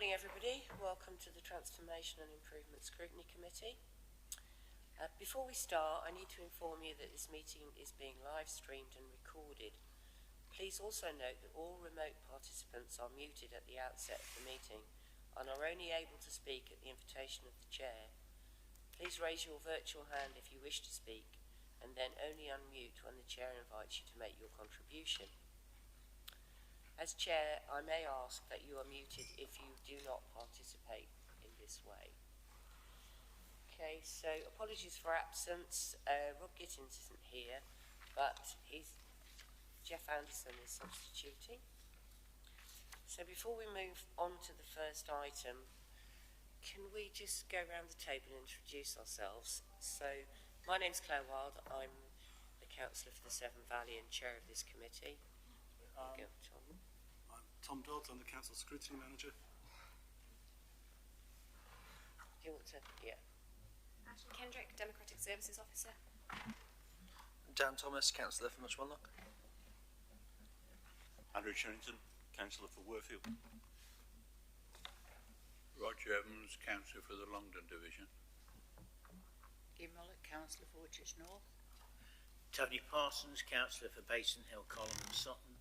morning, everybody. Welcome to the Transformation and Improvement Scrutiny Committee. Before we start, I need to inform you that this meeting is being live streamed and recorded. Please also note that all remote participants are muted at the outset of the meeting and are only able to speak at the invitation of the chair. Please raise your virtual hand if you wish to speak, and then only unmute when the chair invites you to make your contribution. As chair, I may ask that you are muted if you do not participate in this way. Okay, so apologies for absence. Rob Gittins isn't here, but Jeff Anderson is substituting. So before we move on to the first item, can we just go around the table and introduce ourselves? So my name's Claire Wild. I'm the councillor for the Severn Valley and chair of this committee. Go, Tom. I'm Tom Dodds. I'm the council scrutiny manager. Do you want to? Yeah. Kendrick, Democratic Services Officer. Dan Thomas, councillor for Muchwalnock. Andrew Sherrington, councillor for Worfield. Roger Evans, councillor for the Longdon division. Guy Mullet, councillor for Woolwich North. Tony Parsons, councillor for Basin Hill, Colham and Sutton.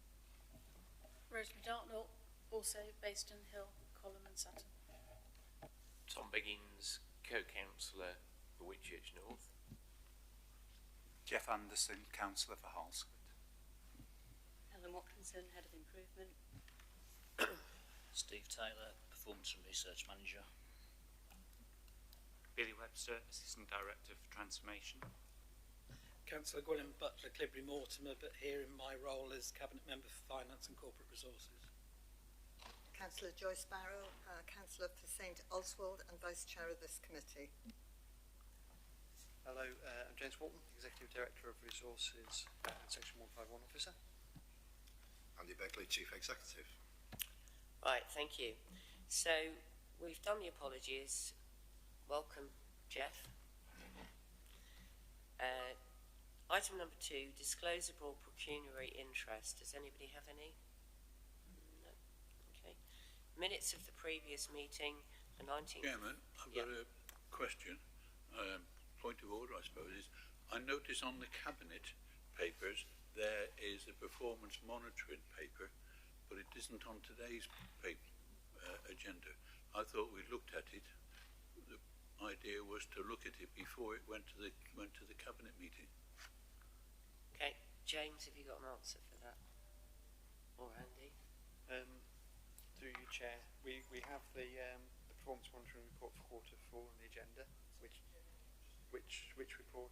Rosemary Dartnell, also Basin Hill, Colham and Sutton. Tom Biggins, co-councillor for Whitchurch North. Jeff Anderson, councillor for Halscott. Helen Watkinson, Head of Improvement. Steve Taylor, Performance and Research Manager. Billy Webster, Assistant Director for Transformation. Councillor Gwilym Butler, Clibberry Mortimer, but here in my role as Cabinet Member for Finance and Corporate Resources. Councillor Joyce Barrow, Councillor for St Oswald and Vice Chair of this committee. Hello, I'm James Walton, Executive Director of Resources and Section 151 Officer. Andy Beckley, Chief Executive. Right, thank you. So we've done the apologies. Welcome, Jeff. Item number 2, disclose abroad pecuniary interest. Does anybody have any? No. Okay. Minutes of the previous meeting, the 19th. Chairman, I've got a question. Point of order, I suppose, is I notice on the Cabinet papers there is a performance monitoring paper, but it isn't on today's agenda. I thought we looked at it. The idea was to look at it before it went to the Cabinet meeting. Okay, James, have you got an answer for that? Or Andy? Through you, Chair, we have the performance monitoring report for Q4 on the agenda. Which report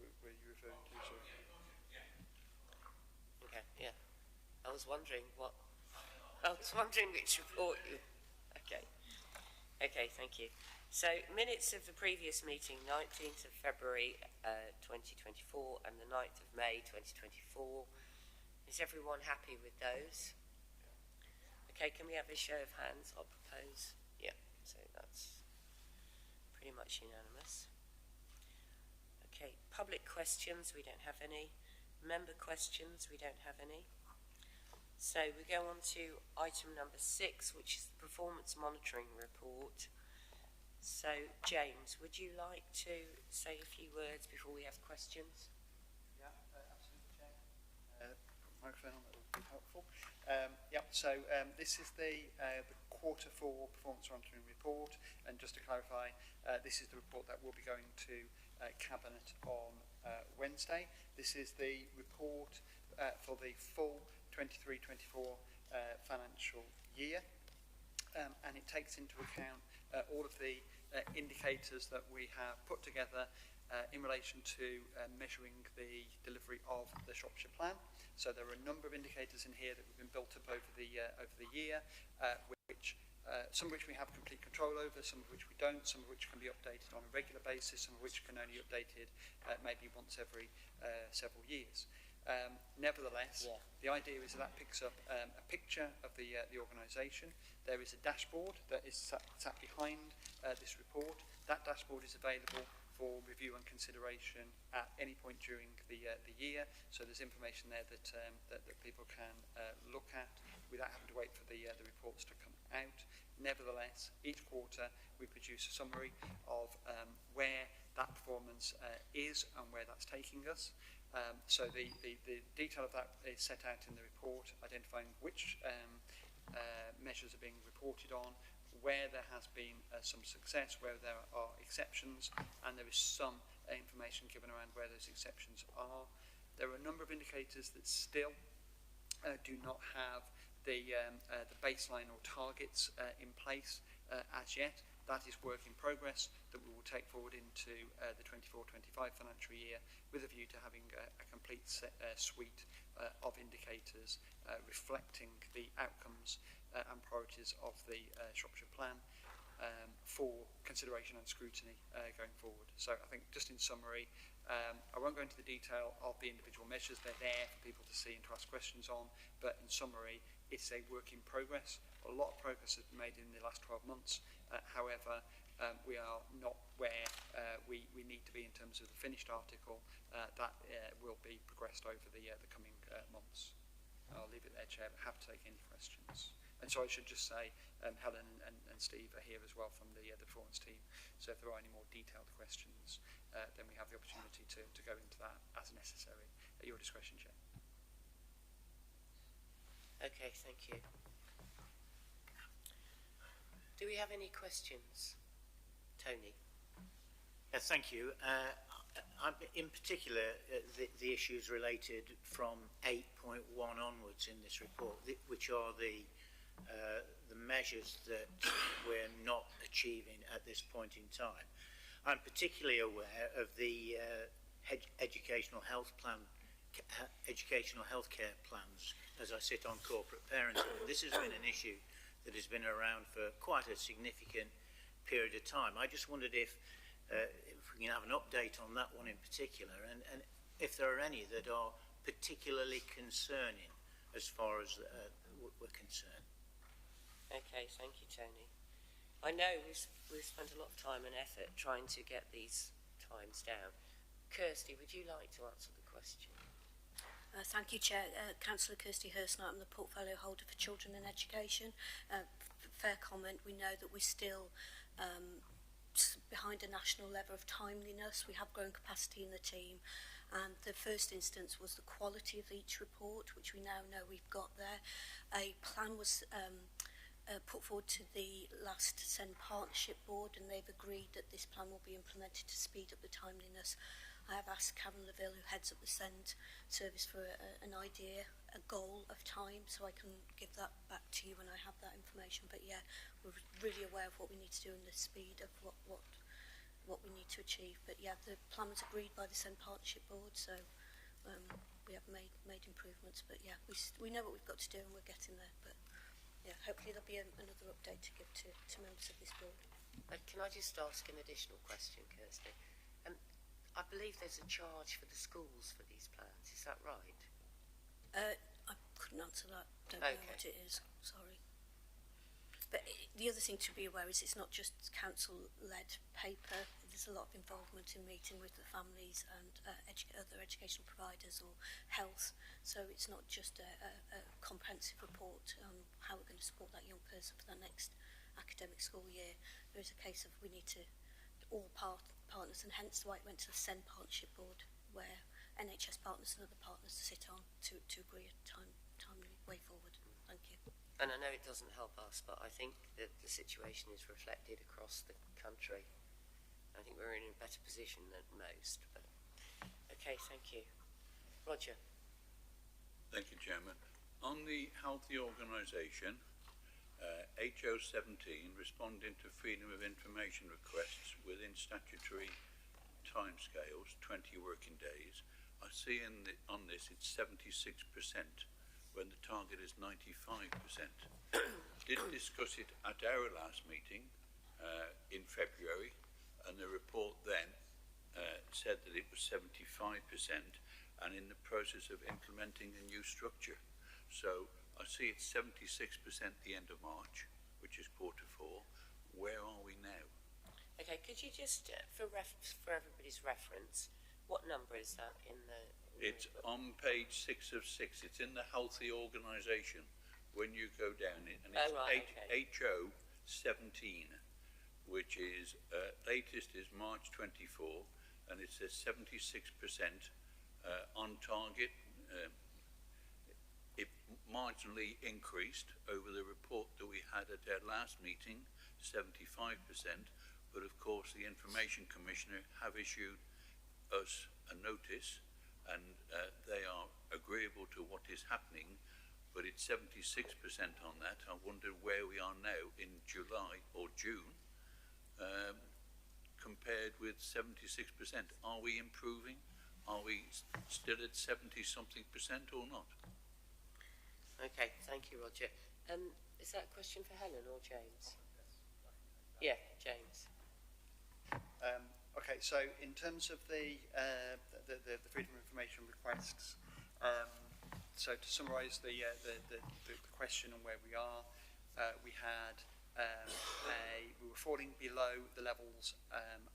were you referring to? Sorry. Okay, yeah. I was wondering which report you. Okay, thank you. So, minutes of the previous meeting, 19th of February 2024 and the 9th of May 2024. Is everyone happy with those? Okay, can we have a show of hands? I'll propose. Yeah, so that's pretty much unanimous. Okay, public questions, we don't have any. Member questions, we don't have any. So we go on to item number 6, which is the performance monitoring report. So, James, would you like to say a few words before we have questions? Yeah, absolutely, Chair. Microphone on, that would be helpful. This is the Q4 performance monitoring report, and just to clarify, this is the report that will be going to Cabinet on Wednesday. This is the report for the full 23-24 financial year, and it takes into account all of the indicators that we have put together in relation to measuring the delivery of the Shropshire Plan. So there are a number of indicators in here that have been built up over the year, some of which we have complete control over, some of which we don't, some of which can be updated on a regular basis, some of which can only be updated maybe once every several years. Nevertheless, the idea is that picks up a picture of the organisation. There is a dashboard that is sat behind this report. That dashboard is available for review and consideration at any point during the year. So there's information there that people can look at without having to wait for the reports to come out. Nevertheless, each quarter we produce a summary of where that performance is and where that's taking us. So the detail of that is set out in the report, identifying which measures are being reported on, where there has been some success, where there are exceptions, and there is some information given around where those exceptions are. There are a number of indicators that still do not have the baseline or targets in place as yet. That is work in progress that we will take forward into the 24-25 financial year with a view to having a complete suite of indicators reflecting the outcomes and priorities of the Shropshire Plan for consideration and scrutiny going forward. So I think just in summary, I won't go into the detail of the individual measures. They're there for people to see and to ask questions on, but in summary, it's a work in progress. A lot of progress has been made in the last 12 months. However, we are not where we need to be in terms of the finished article. That will be progressed over the coming months. I'll leave it there, Chair, but happy to take any questions. And so I should just say Helen and Steve are here as well from the performance team. So if there are any more detailed questions, then we have the opportunity to go into that as necessary at your discretion, Chair. Okay, thank you. Do we have any questions? Tony? Thank you. In particular, the issues related from 8.1 onwards in this report, which are the measures that we're not achieving at this point in time. I'm particularly aware of the educational healthcare plans as I sit on corporate parenting. This has been an issue that has been around for quite a significant period of time. I just wondered if we can have an update on that one in particular, and if there are any that are particularly concerning as far as we're concerned. Okay, thank you, Tony. I know we've spent a lot of time and effort trying to get these times down. Kirsty, would you like to answer the question? Thank you, Chair. Councillor Kirsty Hurstnight, I'm the portfolio holder for children and education. Fair comment, we know that we're still behind a national level of timeliness. We have grown capacity in the team, and the first instance was the quality of each report, which we now know we've got there. A plan was put forward to the last SEND Partnership Board, and they've agreed that this plan will be implemented to speed up the timeliness. I have asked Karen Laville, who heads up the SEND service, for an idea, a goal of time, so I can give that back to you when I have that information. But yeah, we're really aware of what we need to do and the speed of what we need to achieve. But yeah, the plan was agreed by the SEND Partnership Board, so we have made improvements. But yeah, we know what we've got to do and we're getting there. But yeah, hopefully there'll be another update to give to members of this board. Can I just ask an additional question, Kirsty? I believe there's a charge for the schools for these plans, is that right? I couldn't answer that, don't know what it is, sorry. But the other thing to be aware is it's not just council-led paper, there's a lot of involvement in meeting with the families and other educational providers or health, so it's not just a comprehensive report on how we're going to support that young person for the next academic school year. There is a case of we need to all partners, and hence why it went to the SEND Partnership Board, where NHS partners and other partners sit on to agree a timely way forward. Thank you. And I know it doesn't help us, but I think that the situation is reflected across the country. I think we're in a better position than most. But okay, thank you. Roger. Thank you, Chairman. On the healthy organisation, HO17 responding to freedom of information requests within statutory timescales, 20 working days. I see on this it's 76% when the target is 95%. Did discuss it at our last meeting in February, and the report then said that it was 75% and in the process of implementing a new structure. So I see it's 76% the end of March, which is Q4. Where are we now? Okay, could you just, for everybody's reference, what number is that in the... It's on page 6 of 6. It's in the healthy organisation when you go down it, and it's right, okay. HO 17, which is latest is March 24, and it says 76% on target. It marginally increased over the report that we had at our last meeting, 75%, but of course the Information Commissioner have issued us a notice, and they are agreeable to what is happening, but it's 76% on that. I wonder where we are now in July or June, compared with 76%. Are we improving? Are we still at 70-something% or not? Okay, thank you, Roger. Is that a question for Helen or James? Yeah, James. Okay, so in terms of the freedom of information requests, so to summarise the question on where we are, we were falling below the levels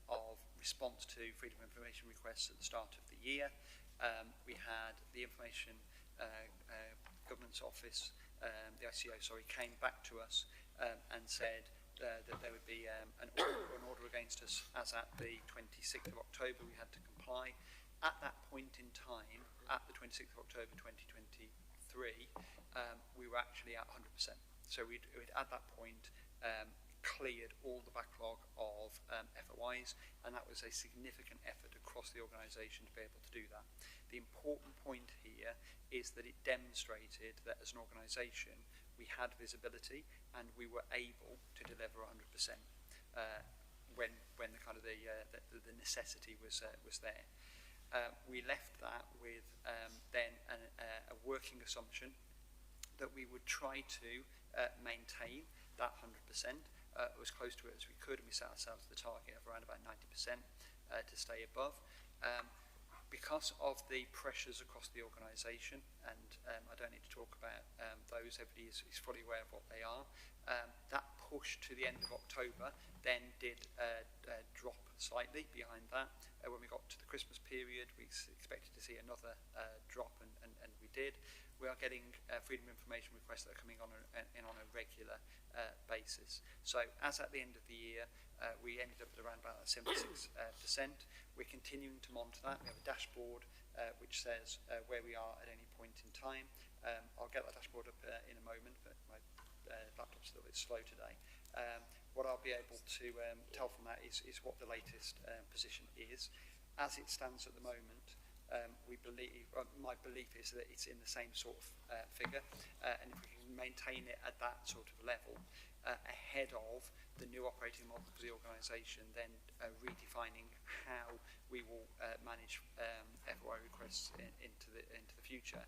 of response to freedom of information requests at the start of the year. We had the Information Governance Office, the ICO, came back to us and said that there would be an order against us as at the 26th of October. We had to comply. At that point in time, at the 26th of October 2023, we were actually at 100%. So we'd at that point cleared all the backlog of FOIs, and that was a significant effort across the organisation to be able to do that. The important point here is that it demonstrated that as an organisation we had visibility and we were able to deliver 100% when the kind of the necessity was there. We left that with then a working assumption that we would try to maintain that 100% as close to it as we could, and we set ourselves the target of around about 90% to stay above. Because of the pressures across the organisation, and I don't need to talk about those, everybody is fully aware of what they are, that push to the end of October then did drop slightly behind that. When we got to the Christmas period, we expected to see another drop, and we did. We are getting freedom of information requests that are coming on a regular basis. So as at the end of the year, we ended up at around about 76%. We're continuing to monitor that. We have a dashboard which says where we are at any point in time. I'll get that dashboard up in a moment, but my laptop's a little bit slow today. What I'll be able to tell from that is what the latest position is. As it stands at the moment, we believe, my belief is that it's in the same sort of figure, and if we can maintain it at that sort of level, ahead of the new operating model for the organisation, then redefining how we will manage FOI requests into the future,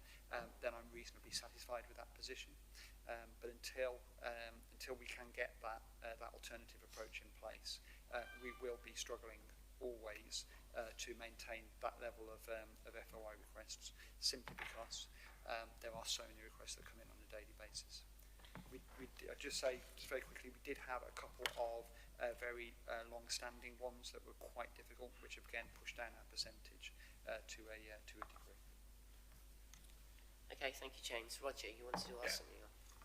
then I'm reasonably satisfied with that position. But until we can get that alternative approach in place, we will be struggling always to maintain that level of FOI requests, simply because there are so many requests that come in on a daily basis. I'll just say, just very quickly, we did have a couple of very long-standing ones that were quite difficult, which have again pushed down our percentage to a degree. Okay, thank you, James. Roger, you wanted to ask something?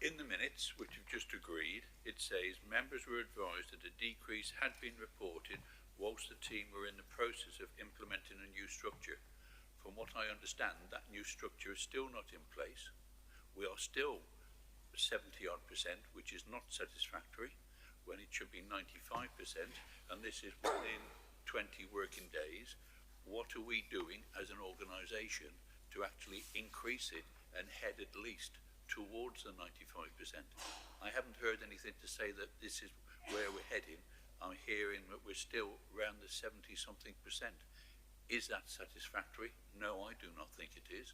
In the minutes, which you've just agreed, it says members were advised that a decrease had been reported whilst the team were in the process of implementing a new structure. From what I understand, that new structure is still not in place. We are still 70-odd%, which is not satisfactory, when it should be 95%, and this is within 20 working days. What are we doing as an organisation to actually increase it and head at least towards the 95%? I haven't heard anything to say that this is where we're heading. I'm hearing that we're still around the 70-something%. Is that satisfactory? No, I do not think it is.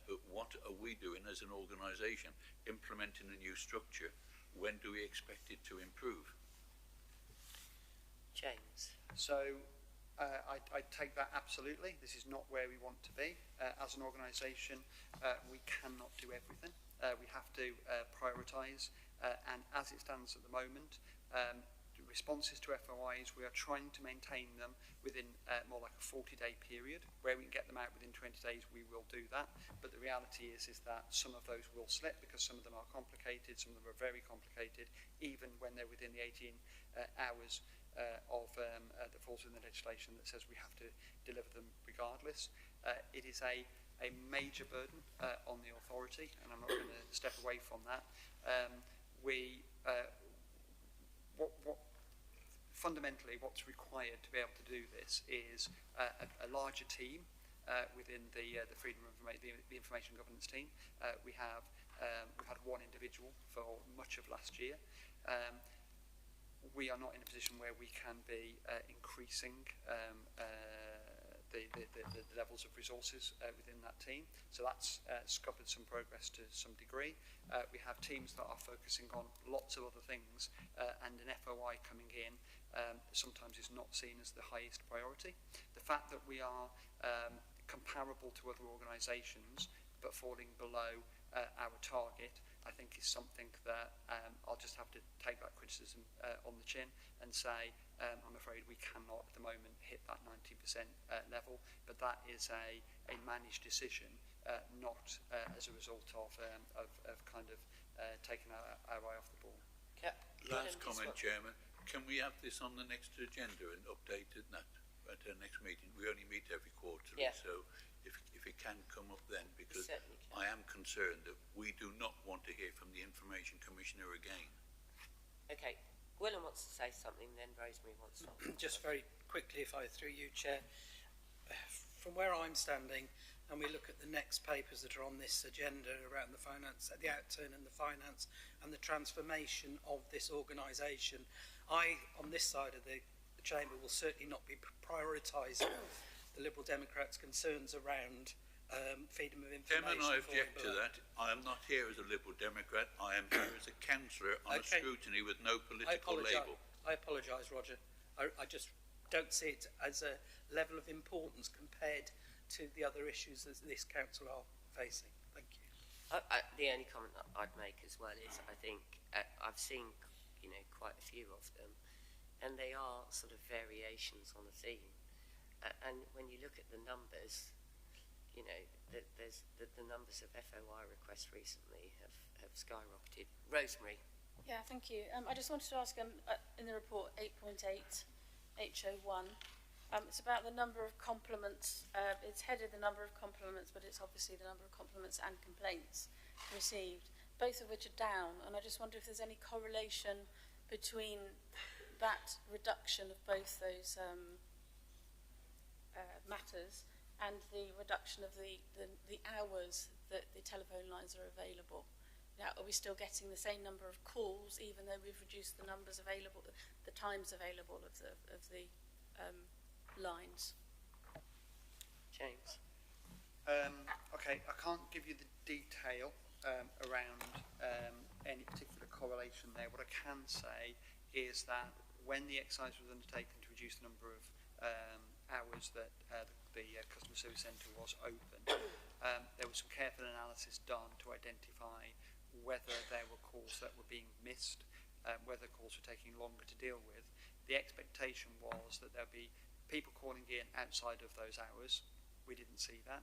But what are we doing as an organisation? Implementing a new structure, when do we expect it to improve? James. So I take that absolutely. This is not where we want to be. As an organisation, we cannot do everything. We have to prioritise, and as it stands at the moment, responses to FOIs. We are trying to maintain them within more like a 40-day period. Where we can get them out within 20 days, we will do that. But the reality is that some of those will slip because some of them are complicated, some of them are very complicated, even when they're within the 18 hours that falls within the legislation that says we have to deliver them regardless. It is a major burden on the authority, and I'm not going to step away from that. Fundamentally, what's required to be able to do this is a larger team within the Freedom of the Information Governance team. We've had one individual for much of last year. We are not in a position where we can be increasing the levels of resources within that team. So that's scuppered some progress to some degree. We have teams that are focusing on lots of other things, and an FOI coming in sometimes is not seen as the highest priority. The fact that we are comparable to other organisations but falling below our target, I think is something that I'll just have to take that criticism on the chin and say I'm afraid we cannot at the moment hit that 90% level, but that is a managed decision, not as a result of kind of taking our eye off the ball. Last comment, Chairman. Can we have this on the next agenda and updated that at our next meeting? We only meet every quarterly, so if it can come up then, because I am concerned that we do not want to hear from the Information Commissioner again. Okay, Willem wants to say something, then Rosemary wants to. Just very quickly, if I through you, Chair. From where I'm standing, and we look at the next papers that are on this agenda around the finance, the outturn and the finance and the transformation of this organisation, I, on this side of the chamber, will certainly not be prioritising the Liberal Democrats' concerns around freedom of information. Chairman, I object to that. I am not here as a Liberal Democrat. I am here as a councillor on a scrutiny with no political label. I apologise, Roger. I just don't see it as a level of importance compared to the other issues that this council are facing. Thank you. The only comment that I'd make as well is I think I've seen quite a few of them, and they are sort of variations on a theme. And when you look at the numbers, there's the numbers of FOI requests recently have skyrocketed. Rosemary. Yeah, thank you. I just wanted to ask in the report 8.8 H01. It's about the number of compliments. It's headed the number of compliments, but it's obviously the number of compliments and complaints received, both of which are down. And I just wonder if there's any correlation between that reduction of both those matters and the reduction of the hours that the telephone lines are available. Now, are we still getting the same number of calls, even though we've reduced the numbers available, the times available of the lines? James. Okay, I can't give you the detail around any particular correlation there. What I can say is that when the exercise was undertaken to reduce the number of hours that the customer service centre was open, there was some careful analysis done to identify whether there were calls that were being missed, whether calls were taking longer to deal with. The expectation was that there'd be people calling in outside of those hours. We didn't see that.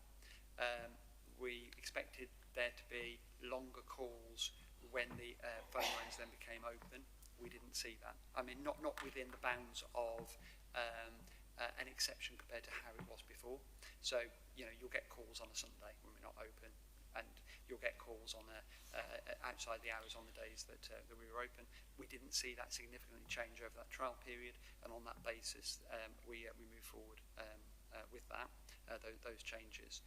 We expected there to be longer calls when the phone lines then became open. We didn't see that. I mean, not within the bounds of an exception compared to how it was before. So, you'll get calls on a Sunday when we're not open, and you'll get calls on outside the hours on the days that we were open. We didn't see that significantly change over that trial period, and on that basis, we move forward with that, those changes.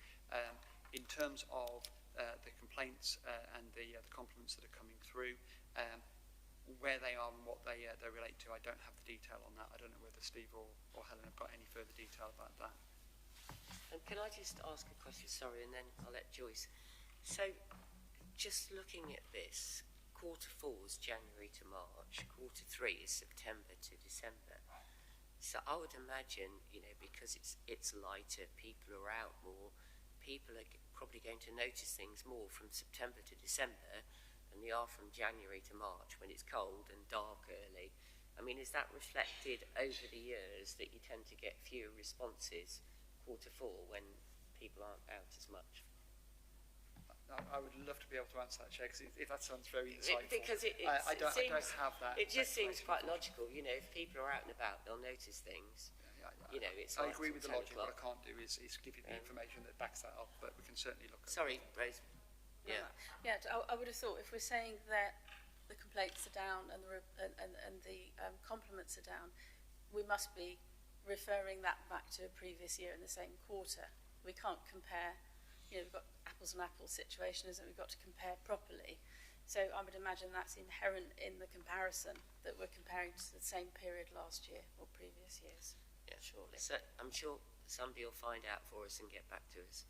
In terms of the complaints and the compliments that are coming through, where they are and what they relate to, I don't have the detail on that. I don't know whether Steve or Helen have got any further detail about that. And can I just ask a question, sorry, and then I'll let Joyce. So, just looking at this, quarter 4 is January to March, quarter 3 is September to December. So I would imagine, because it's lighter, people are out more, people are probably going to notice things more from September to December than they are from January to March when it's cold and dark early I mean, is that reflected over the years that you tend to get fewer responses Q4 when people aren't out as much? I would love to be able to answer that, Chair, because if that sounds very insightful. Because I don't have that. It just seems quite logical. You know, if people are out and about, they'll notice things. You know, it's I like agree with the logic. What I 10 o'clock. can't do is give you the information that backs that up, but we can certainly look at Sorry, Rose. Yeah. Yeah, I would have thought if we're saying that the complaints are down and the compliments are down, we must be referring that back to a previous year in the same quarter. We can't compare, you know, we've got apples and apples situation, isn't it? We've got to compare properly. So I would imagine that's inherent in the comparison, that we're comparing to the same period last year or previous years. Yeah, surely. So I'm sure somebody will find out for us and get back to us.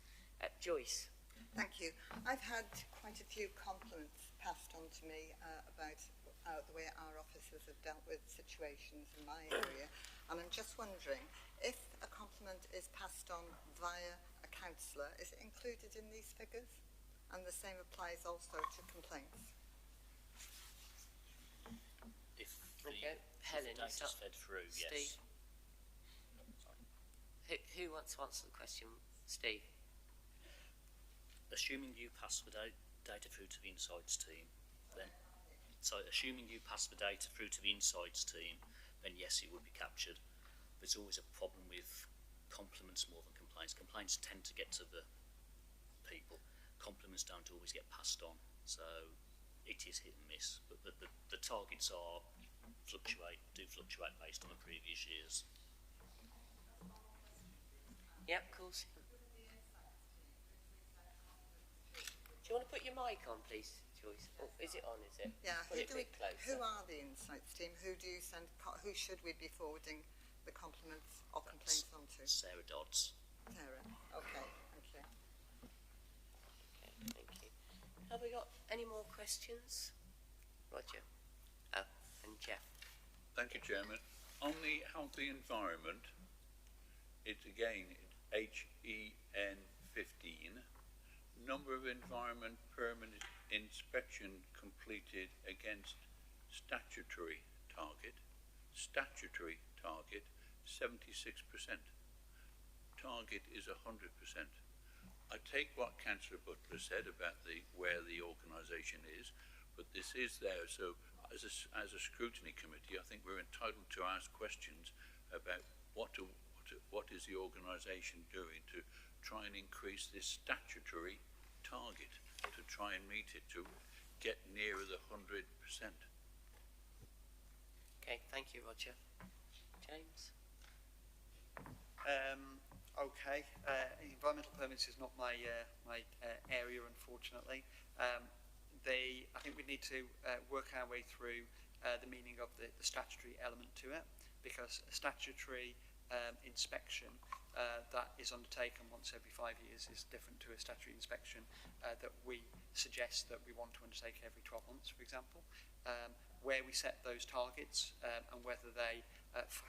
Joyce. Thank you. I've had quite a few compliments passed on to me about the way our officers have dealt with situations in my area, and I'm just wondering if a compliment is passed on via a councillor, is it included in these figures? And the same applies also to complaints. If Helen, the data's fed through, Steve. yes. Who wants to answer the question? Steve. Assuming you pass the data through to the insights team, then assuming you pass the data through to the insights team, then yes, it would be captured. There's always a problem with compliments more than complaints. Complaints tend to get to the people. Compliments don't always get passed on, so it is hit and miss. But the targets do fluctuate based on the previous years. Yep, of course. Do you want to put your mic on, please, Joyce? Oh, is it on, is it? Yeah. Put it a bit closer. Who are the insights team? Who do you send? Who should we be forwarding the compliments or complaints on to? Sarah Dodds. Sarah. Okay. Thank you. Okay, thank you. Have we got any more questions? Roger. Oh, and Jeff. Thank you, Chairman. On the healthy environment, it's again HEN 15. Number of environment permanent inspection completed against statutory target 76%. Target is 100%. I take what Councillor Butler said about where the organisation is, but this is there. So as a scrutiny committee, I think we're entitled to ask questions about what is the organisation doing to try and increase this statutory target, to try and meet it, to get nearer the 100%. Okay, thank you, Roger. James? Okay, environmental permits is not my area, unfortunately. I think we need to work our way through the meaning of the statutory element to it, because a statutory inspection that is undertaken once every 5 years is different to a statutory inspection that we suggest that we want to undertake every 12 months, for example. Where we set those targets and whether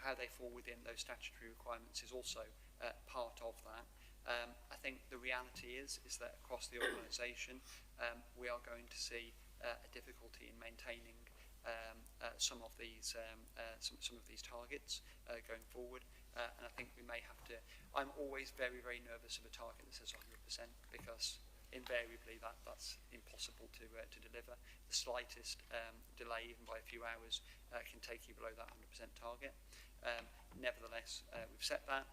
how they fall within those statutory requirements is also part of that. I think the reality is that across the organisation we are going to see a difficulty in maintaining some of these targets going forward, and I think we may have to. I'm always very, very nervous of a target that says 100%, because invariably that's impossible to deliver. The slightest delay, even by a few hours, can take you below that 100% target. Nevertheless, we've set that,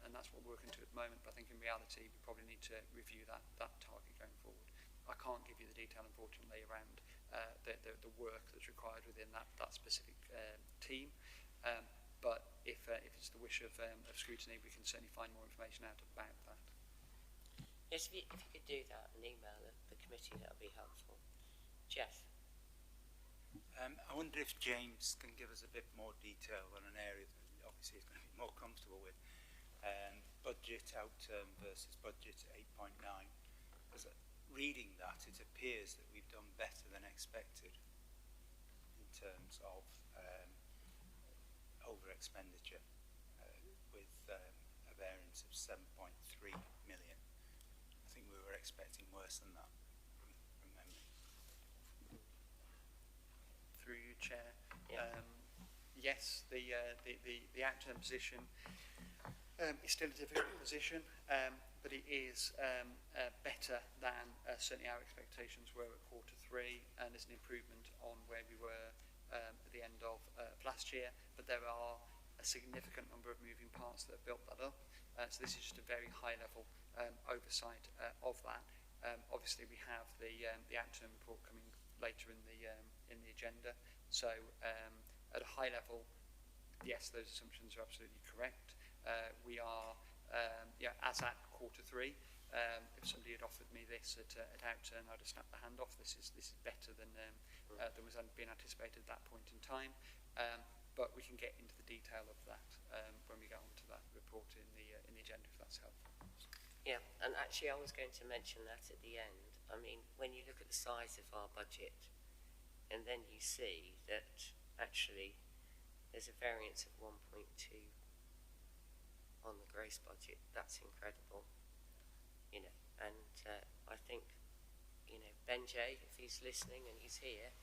and that's what we're working to at the moment. But I think in reality, we probably need to review that target going forward. I can't give you the detail, unfortunately, around the work that's required within that specific team. But if it's the wish of scrutiny, we can certainly find more information out about that. Yes, if you could do that and email the committee, that would be helpful. Jeff? I wonder if James can give us a bit more detail on an area that obviously he's going to be more comfortable with. Budget outturn versus budget 8.9. As reading that, it appears that we've done better than expected in terms of over expenditure with a variance of 7.3 million. I think we were expecting worse than that from memory. Through you, Chair. Yeah. yes, the outturn position is still a difficult position, but it is better than certainly our expectations were at Q3, and is an improvement on where we were at the end of last year. But there are a significant number of moving parts that have built that up. So this is just a very high level oversight of that. Obviously, we have the outturn report coming later in the agenda. So at a high level, yes, those assumptions are absolutely correct. We are, as at Q3. If somebody had offered me this at outturn, I'd have snapped the hand off. This is better than was being anticipated at that point in time. But we can get into the detail of that when we go on to that report in the agenda, if that's helpful. Yeah, and actually I was going to mention that at the end. I mean, when you look at the size of our budget, and then you see that actually there's a variance of 1.2 on the gross budget, that's incredible, you know. And I think, you know, Benjay, if he's listening and he's here,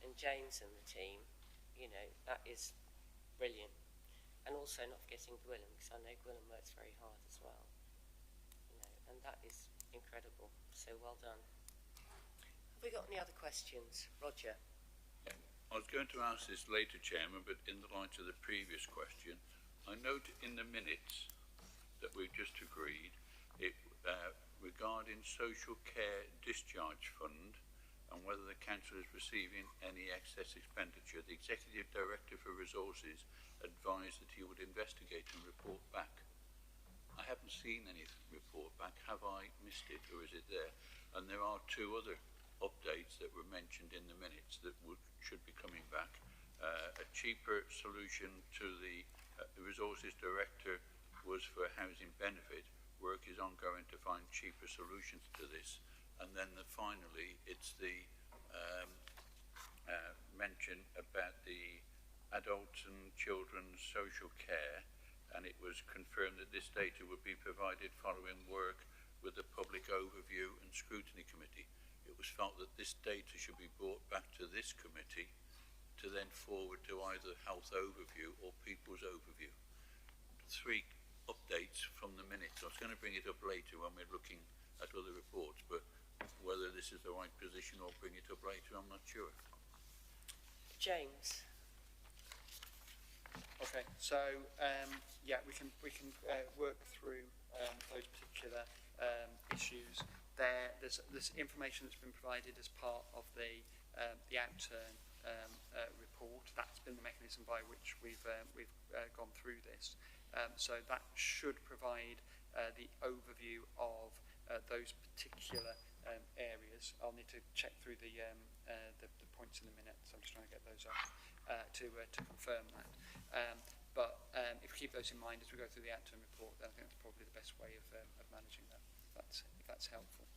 and James and the team, you know, that is brilliant. And also not forgetting Gwilym, because I know Gwilym works very hard as well, you know, and that is incredible. So well done. Have we got any other questions? Roger? I was going to ask this later, Chairman, but in the light of the previous question, I note in the minutes that we've just agreed, regarding social care discharge fund and whether the council is receiving any excess expenditure, the Executive Director for Resources advised that he would investigate and report back. I haven't seen any report back. Have I missed it, or is it there? And there are two other updates that were mentioned in the minutes that should be coming back. A cheaper solution to the Resources Director was for housing benefit. Work is ongoing to find cheaper solutions to this. And then finally, it's the mention about the adults and children's social care, and it was confirmed that this data would be provided following work with the Public Overview and Scrutiny Committee. It was felt that this data should be brought back to this committee to then forward to either Health Overview or People's Overview. 3 updates from the minutes. I was going to bring it up later when we're looking at other reports, but whether this is the right position or bring it up later, I'm not sure. James? Okay, so yeah, we can work through those particular issues. There's information that's been provided as part of the outturn report. That's been the mechanism by which we've gone through this. So that should provide the overview of those particular areas. I'll need to check through the points in a minute, so I'm just trying to get those up to confirm that. But if we keep those in mind as we go through the outturn report, then I think that's probably the best way of managing that, if that's helpful.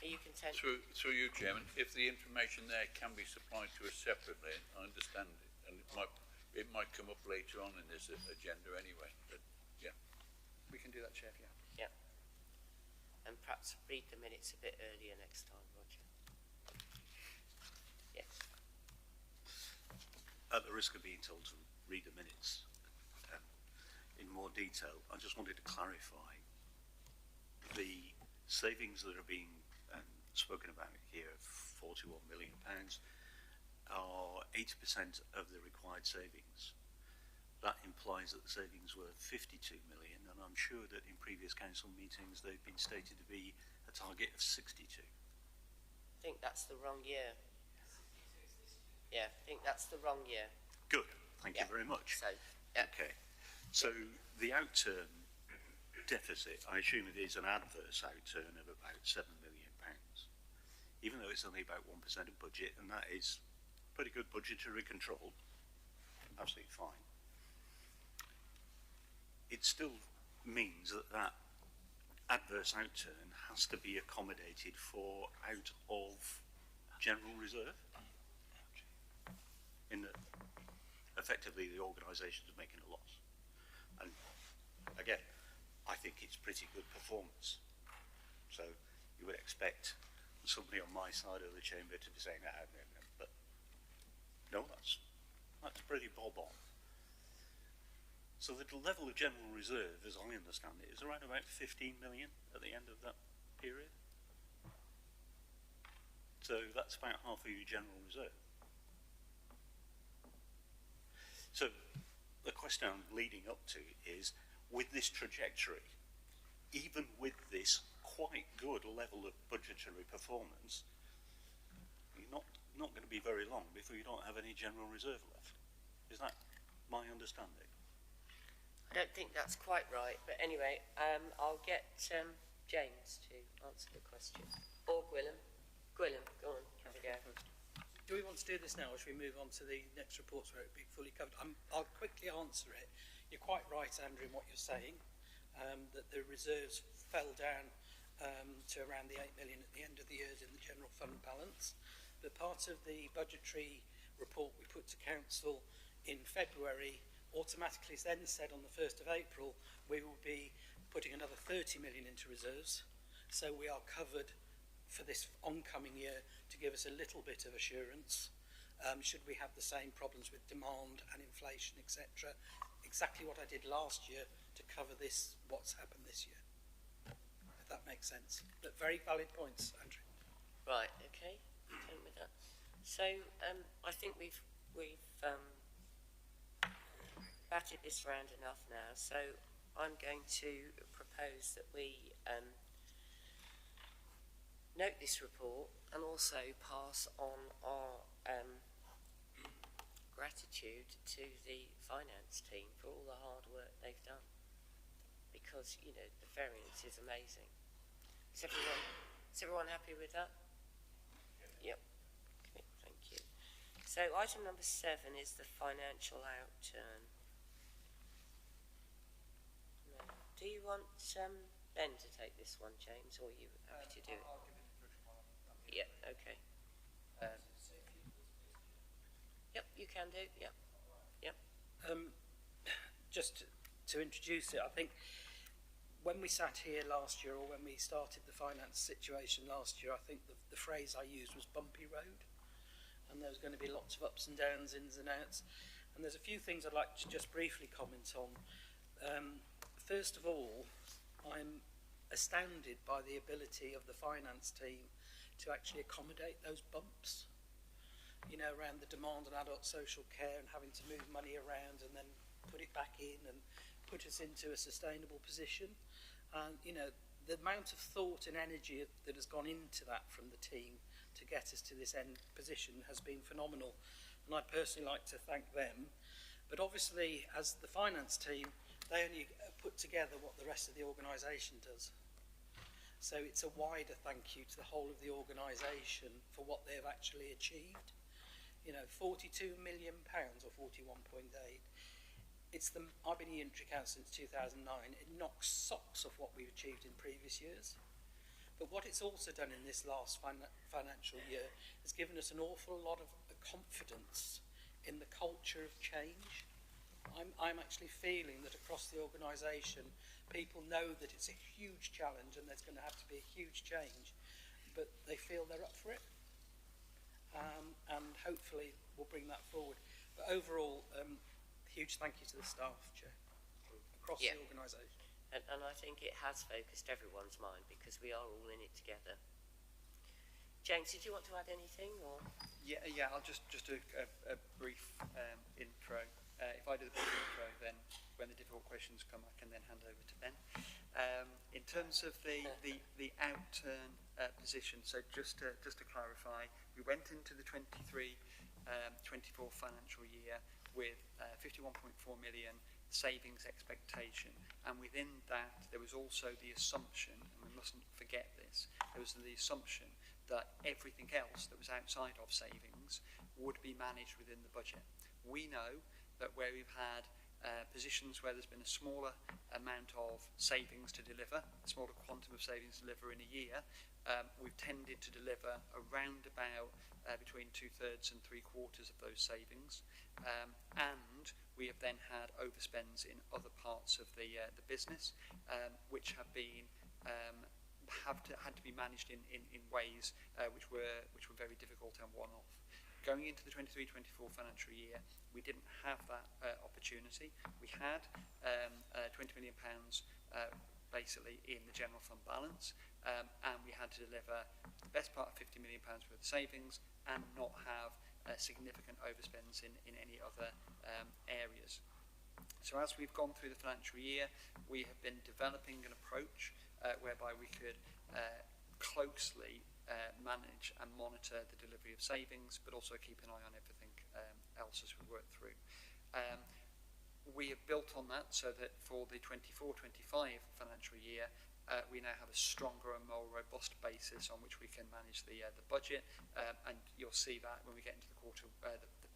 Are you content? Through you, Chairman, if the information there can be supplied to us separately, I understand it, and it might come up later on in this agenda anyway, but yeah. We can do that, Chair, yeah. Yeah. And perhaps read the minutes a bit earlier next time, Roger. Yes. At the risk of being told to read the minutes in more detail, I just wanted to clarify the savings that are being spoken about here, £41 million, are 80% of the required savings. That implies that the savings were 52 million, and I'm sure that in previous council meetings they've been stated to be a target of 62. I think that's the wrong year. Yeah, I think that's the wrong year. Good, thank you very much. So, yeah. Okay, so the outturn deficit, I assume it is an adverse outturn of about £7 million, even though it's only about 1% of budget, and that is pretty good budgetary control, absolutely fine. It still means that that adverse outturn has to be accommodated for out of general reserve, in that effectively the organisation is making a loss. And again, I think it's pretty good performance. So you would expect somebody on my side of the chamber to be saying, no, but no, That's pretty bob on. So the level of general reserve, as I understand it, is around about 15 million at the end of that period. So that's about half of your general reserve. So the question I'm leading up to is, with this trajectory, even with this quite good level of budgetary performance, you're not going to be very long before you don't have any general reserve left. Is that my understanding? I don't think that's quite right, but anyway, I'll get James to answer the question. Or Gwilym. Gwilym, go on, have a go. Do we want to do this now, or should we move on to the next reports where it will be fully covered? I'll quickly answer it. You're quite right, Andrew, in what you're saying, that the reserves fell down to around the 8 million at the end of the year in the general fund balance. But part of the budgetary report we put to Council in February automatically then said on the 1st of April we will be putting another 30 million into reserves. So we are covered for this oncoming year to give us a little bit of assurance should we have the same problems with demand and inflation, etc. Exactly what I did last year to cover this, what's happened this year, if that makes sense. But very valid points, Andrew. Right, okay, done with that. So I think we've batted this round enough now, so I'm going to propose that we note this report and also pass on our gratitude to the finance team for all the hard work they've done, because, you know, the variance is amazing. Is everyone happy with that? Yep. Okay, thank you. So item number 7 is the financial outturn. Do you want Ben to take this one, James, or are you happy to do it? I'll give it a push while I'm Yeah, okay. Yep, you can do, yep. Yep. Just to introduce it, I think when we sat here last year, or when we started the finance situation last year, I think the phrase I used was bumpy road, and there was going to be lots of ups and downs, ins and outs, and there's a few things I'd like to just briefly comment on. First of all, I'm astounded by the ability of the finance team to actually accommodate those bumps, you know, around the demand on adult social care and having to move money around and then put it back in and put us into a sustainable position. And, you know, the amount of thought and energy that has gone into that from the team to get us to this end position has been phenomenal. And I'd personally like to thank them. But obviously, as the finance team, they only put together what the rest of the organisation does. So it's a wider thank you to the whole of the organisation for what they've actually achieved. You know, £42 million or 41.8. I've been in unitary council since 2009. It knocks socks off what we've achieved in previous years. But what it's also done in this last financial year has given us an awful lot of confidence in the culture of change. I'm actually feeling that across the organisation, people know that it's a huge challenge and there's going to have to be a huge change, but they feel they're up for it. And hopefully we'll bring that forward. But overall, huge thank you to the staff, Chair, across the organisation. And I think it has focused everyone's mind, because we are all in it together. James, did you want to add anything? Or? Yeah, I'll just do a brief intro. If I do the brief intro, then when the difficult questions come, I can then hand over to Ben. In terms of the outturn position, so just to clarify, we went into the 23-24 financial year with 51.4 million savings expectation, and within that there was also the assumption, and we mustn't forget this, there was the assumption that everything else that was outside of savings would be managed within the budget. We know that where we've had positions where there's been a smaller amount of savings to deliver, a smaller quantum of savings to deliver in a year, we've tended to deliver around about between 2/3 and 3/4 of those savings, and we have then had overspends in other parts of the business, which have been had to be managed in ways which were very difficult and one-off. Going into the 23-24 financial year, we didn't have that opportunity. We had £20 million basically in the general fund balance, and we had to deliver the best part of £50 million worth of savings and not have significant overspends in any other areas. So as we've gone through the financial year, we have been developing an approach whereby we could closely manage and monitor the delivery of savings, but also keep an eye on everything else as we work through. We have built on that so that for the 24-25 financial year, we now have a stronger and more robust basis on which we can manage the budget, and you'll see that when we get into the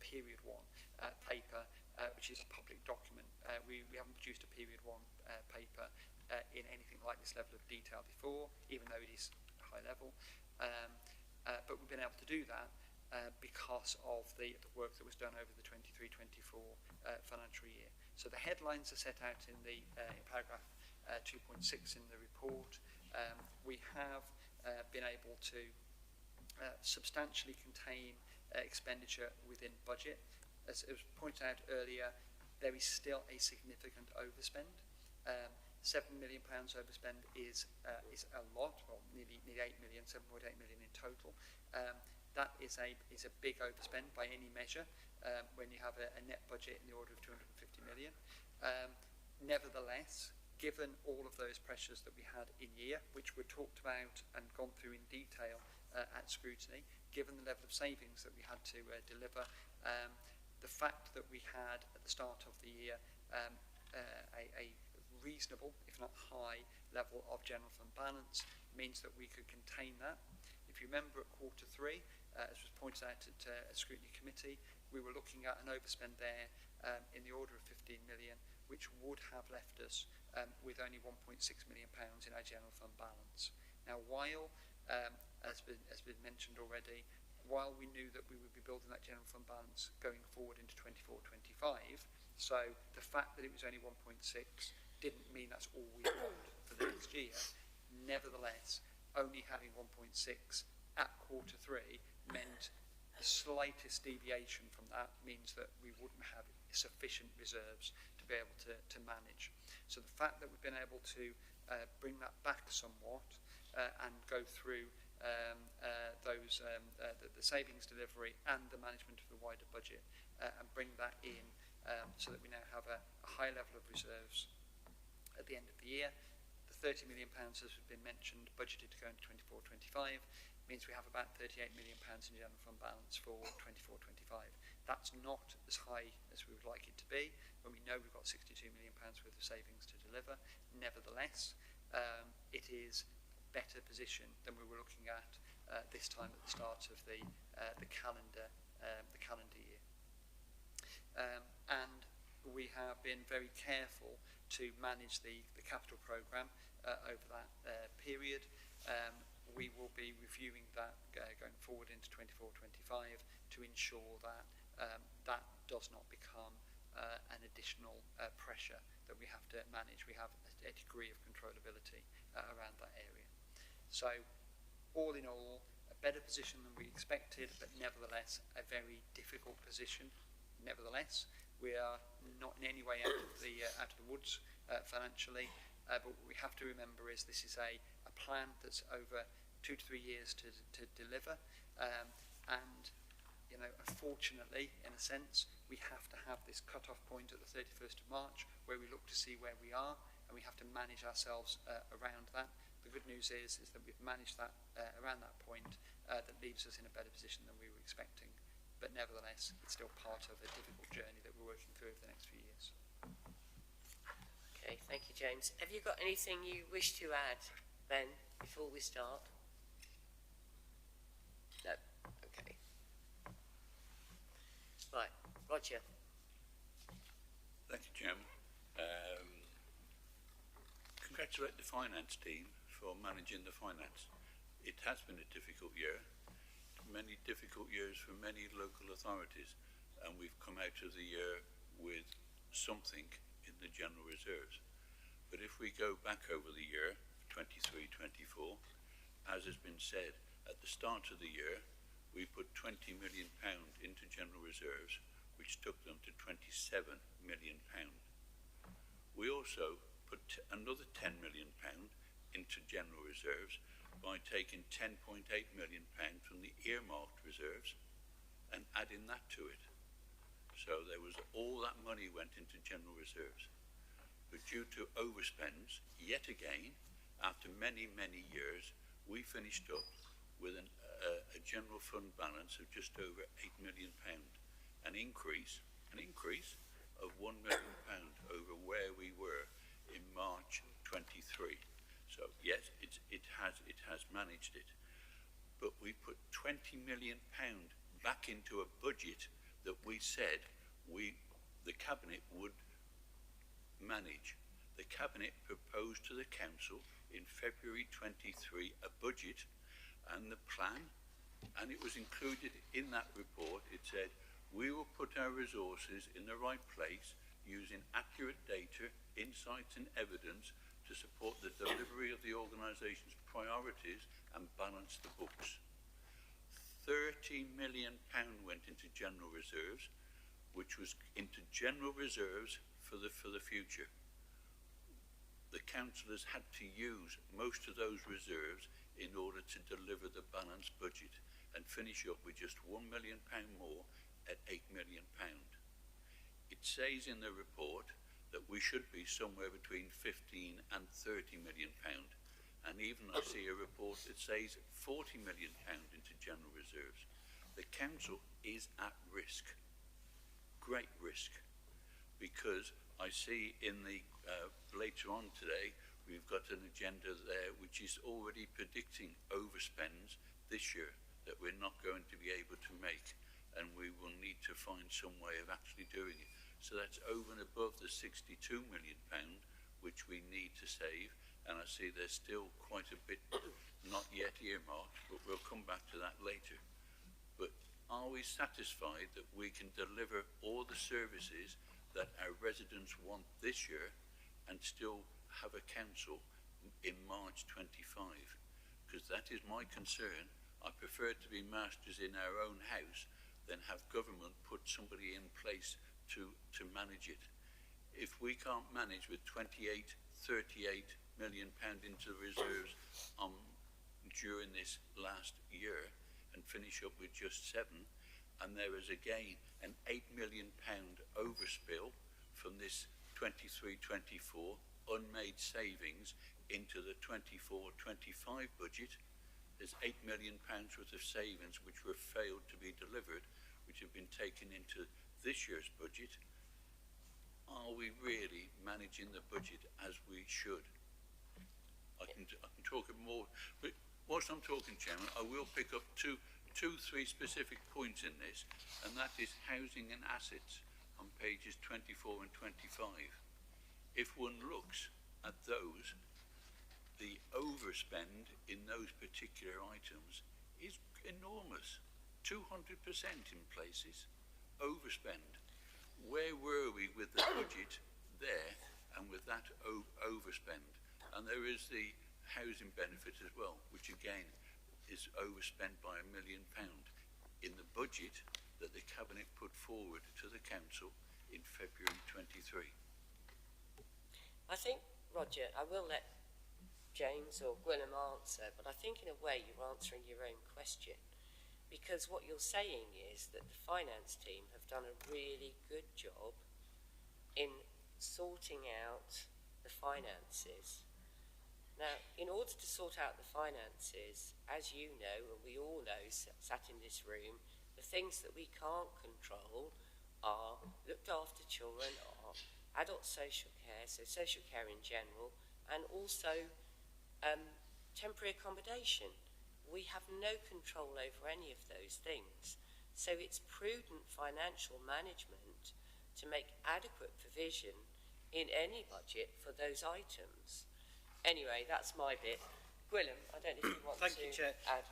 period one paper, which is a public document. We haven't produced a period one paper in anything like this level of detail before, even though it is high level, but we've been able to do that because of the work that was done over the 23-24 financial year. So the headlines are set out in the in paragraph 2.6 in the report. We have been able to substantially contain expenditure within budget. As it was pointed out earlier, there is still a significant overspend. £7 million overspend is a lot, well, nearly 8 million, 7.8 million in total. That is a big overspend by any measure when you have a net budget in the order of 250 million. Nevertheless, given all of those pressures that we had in year, which were talked about and gone through in detail at Scrutiny, given the level of savings that we had to deliver, the fact that we had at the start of the year a reasonable, if not high, level of general fund balance means that we could contain that. If you remember at quarter three, as was pointed out at a Scrutiny committee, we were looking at an overspend there in the order of 15 million, which would have left us with only £1.6 million in our general fund balance. Now, while, as been mentioned already, while we knew that we would be building that general fund balance going forward into 24-25, so the fact that it was only 1.6 didn't mean that's all we want for the next year. Nevertheless, only having 1.6 at quarter three meant the slightest deviation from that means that we wouldn't have sufficient reserves to be able to manage. So the fact that we've been able to bring that back somewhat and go through the savings delivery and the management of the wider budget and bring that in so that we now have a high level of reserves at the end of the year. The £30 million, as has been mentioned, budgeted to go into 24-25, means we have about £38 million in general fund balance for 24-25. That's not as high as we would like it to be, when we know we've got £62 million worth of savings to deliver. Nevertheless, it is a better position than we were looking at this time at the start of the calendar year. And we have been very careful to manage the capital programme over that period. We will be reviewing that going forward into 24-25 to ensure that that does not become an additional pressure that we have to manage. We have a degree of controllability around that area. So, all in all, a better position than we expected, but nevertheless a very difficult position. Nevertheless, we are not in any way out of the woods financially, but what we have to remember is this is a plan that's over 2 to 3 years to deliver, and unfortunately, in a sense, we have to have this cut-off point at the 31st of March where we look to see where we are, and we have to manage ourselves around that. The good news is that we've managed that around that point that leaves us in a better position than we were expecting. But nevertheless, it's still part of a difficult journey that we're working through over the next few years. Okay, thank you, James. Have you got anything you wish to add, Ben, before we start? No? Okay. Right, Roger. Thank you, Chairman. Congratulate the finance team for managing the finance. It has been a difficult year. Many difficult years for many local authorities, and we've come out of the year with something in the general reserves. But if we go back over the year 23-24, as has been said, at the start of the year we put £20 million into general reserves, which took them to £27 million. We also put another £10 million into general reserves by taking £10.8 million from the earmarked reserves and adding that to it. So there was all that money went into general reserves. But due to overspends, yet again, after many, many years, we finished up with a general fund balance of just over £8 million, an increase of £1 million over where we were in March 23. So yes, it has managed it, but we put £20 million back into a budget that we said the Cabinet would manage. The Cabinet proposed to the Council in February 23 a budget and the plan, and it was included in that report. It said, we will put our resources in the right place using accurate data, insights and evidence to support the delivery of the organisation's priorities and balance the books. £30 million went into general reserves, which was into general reserves for the future. The councillors had to use most of those reserves in order to deliver the balanced budget and finish up with just £1 million more at £8 million. It says in the report that we should be somewhere between 15 and 30 million pound, and even I see a report that says 40 million pound into general reserves. The council is at risk, great risk, because I see in the later on today we've got an agenda there which is already predicting overspends this year that we're not going to be able to make, and we will need to find some way of actually doing it. So that's over and above the £62 million which we need to save, and I see there's still quite a bit not yet earmarked, but we'll come back to that later. But are we satisfied that we can deliver all the services that our residents want this year and still have a council in March 25? Because that is my concern. I prefer to be masters in our own house than have government put somebody in place to manage it. If we can't manage with 38 million pound into reserves during this last year and finish up with just 7, and there is again an £8 million overspill from this 23-24 unmade savings into the 24-25 budget, there's £8 million worth of savings which were failed to be delivered, which have been taken into this year's budget. Are we really managing the budget as we should? I can talk more, but whilst I'm talking, Chairman, I will pick up three specific points in this, and that is housing and assets on pages 24 and 25. If one looks at those, the overspend in those particular items is enormous, 200% in places, overspend. Where were we with the budget there and with that overspend? And there is the housing benefit as well, which again is overspent by £1 million in the budget that the Cabinet put forward to the Council in February 23. I think, Roger, I will let James or Gwynam answer, but I think in a way you're answering your own question, because what you're saying is that the finance team have done a really good job in sorting out the finances. Now, in order to sort out the finances, as you know, and we all know, sat in this room, the things that we can't control are looked after children, are adult social care, so social care in general, and also temporary accommodation. We have no control over any of those things. So it's prudent financial management to make adequate provision in any budget for those items. Anyway, that's my bit. Gwynam, I don't know if you want Thank to you, Chair. add.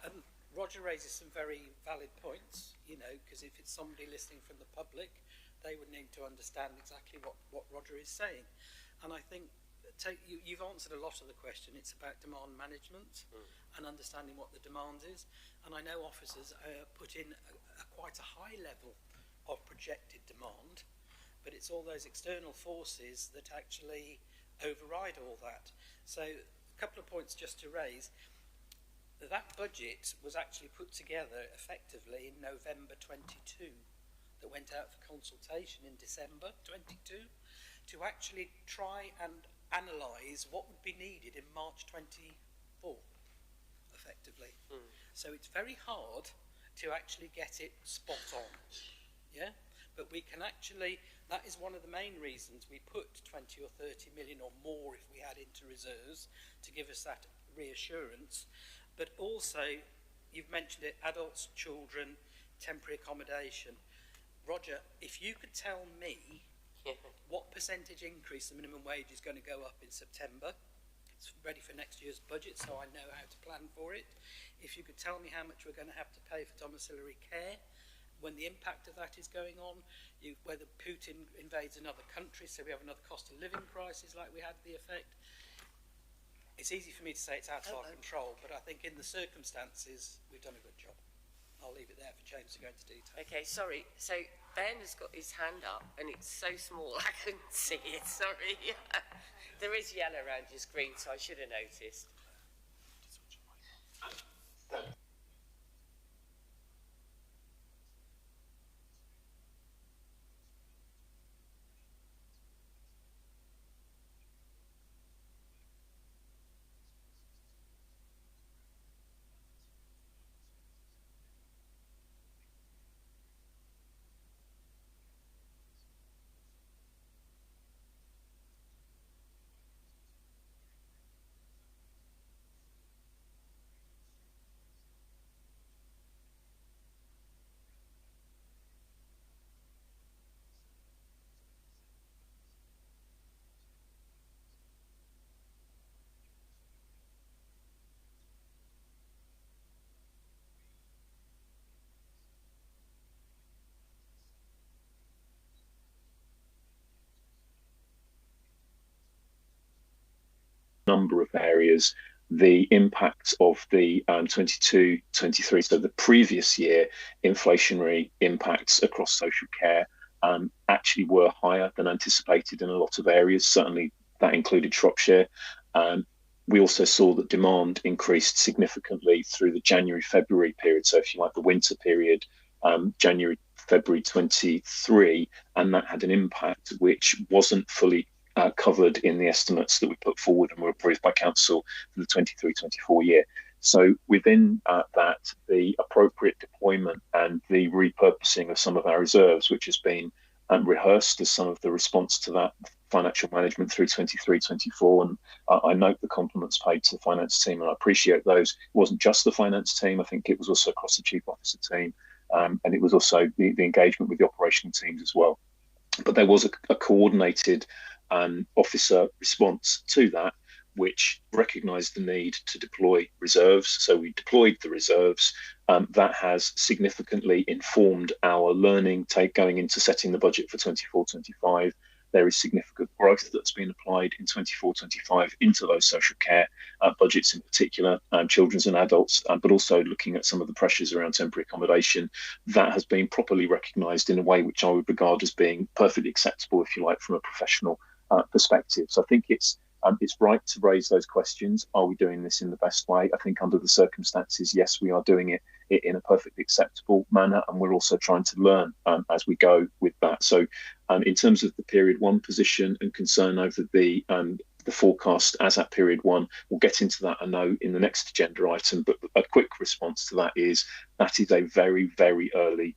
Roger raises some very valid points, you know, because if it's somebody listening from the public, they would need to understand exactly what Roger is saying. And I think you've answered a lot of the question. It's about demand management. and understanding what the demand is. And I know officers put in quite a high level of projected demand, but it's all those external forces that actually override all that. So a couple of points just to raise. That budget was actually put together effectively in November 22, that went out for consultation in December 22, to actually try and analyse what would be needed in March 24, effectively. So it's very hard to actually get it spot on, yeah? But we can actually, that is one of the main reasons we put 20 or 30 million or more if we add into reserves to give us that reassurance. But also, you've mentioned it, adults, children, temporary accommodation. Roger, if you could tell me what percentage increase the minimum wage is going to go up in September, it's ready for next year's budget, so I know how to plan for it. If you could tell me how much we're going to have to pay for domiciliary care, when the impact of that is going on, whether Putin invades another country, so we have another cost of living crisis like we had the effect. It's easy for me to say it's out of our control, but I think in the circumstances, we've done a good job. I'll leave it there for James to go into detail. Okay, sorry. So Ben has got his hand up, and it's so small I couldn't see it. Sorry. There is yellow around your screen, so I should have noticed. Number of areas, the impact of the 22-23, so the previous year, inflationary impacts across social care actually were higher than anticipated in a lot of areas. Certainly that included Shropshire. We also saw that demand increased significantly through the January-February period. So if you like, the winter period, January-February 23, and that had an impact which wasn't fully covered in the estimates that we put forward and were approved by Council for the 23-24 year. So within that, the appropriate deployment and the repurposing of some of our reserves, which has been rehearsed as some of the response to that financial management through 23-24. And I note the compliments paid to the finance team, and I appreciate those. It wasn't just the finance team, I think it was also across the chief officer team, and it was also the engagement with the operational teams as well. But there was a coordinated officer response to that, which recognised the need to deploy reserves. So we deployed the reserves. That has significantly informed our learning going into setting the budget for 24-25. There is significant growth that's been applied in 24-25 into those social care budgets in particular, children's and adults, but also looking at some of the pressures around temporary accommodation. That has been properly recognised in a way which I would regard as being perfectly acceptable, if you like, from a professional perspective. So I think it's right to raise those questions. Are we doing this in the best way? I think under the circumstances, yes, we are doing it in a perfectly acceptable manner, and we're also trying to learn as we go with that. So in terms of the period one position and concern over the forecast as at period one, we'll get into that, I know, in the next agenda item, but a quick response to that is a very, very early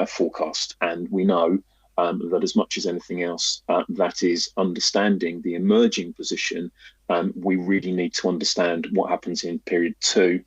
forecast, and we know that as much as anything else, that is understanding the emerging position. We really need to understand what happens in period two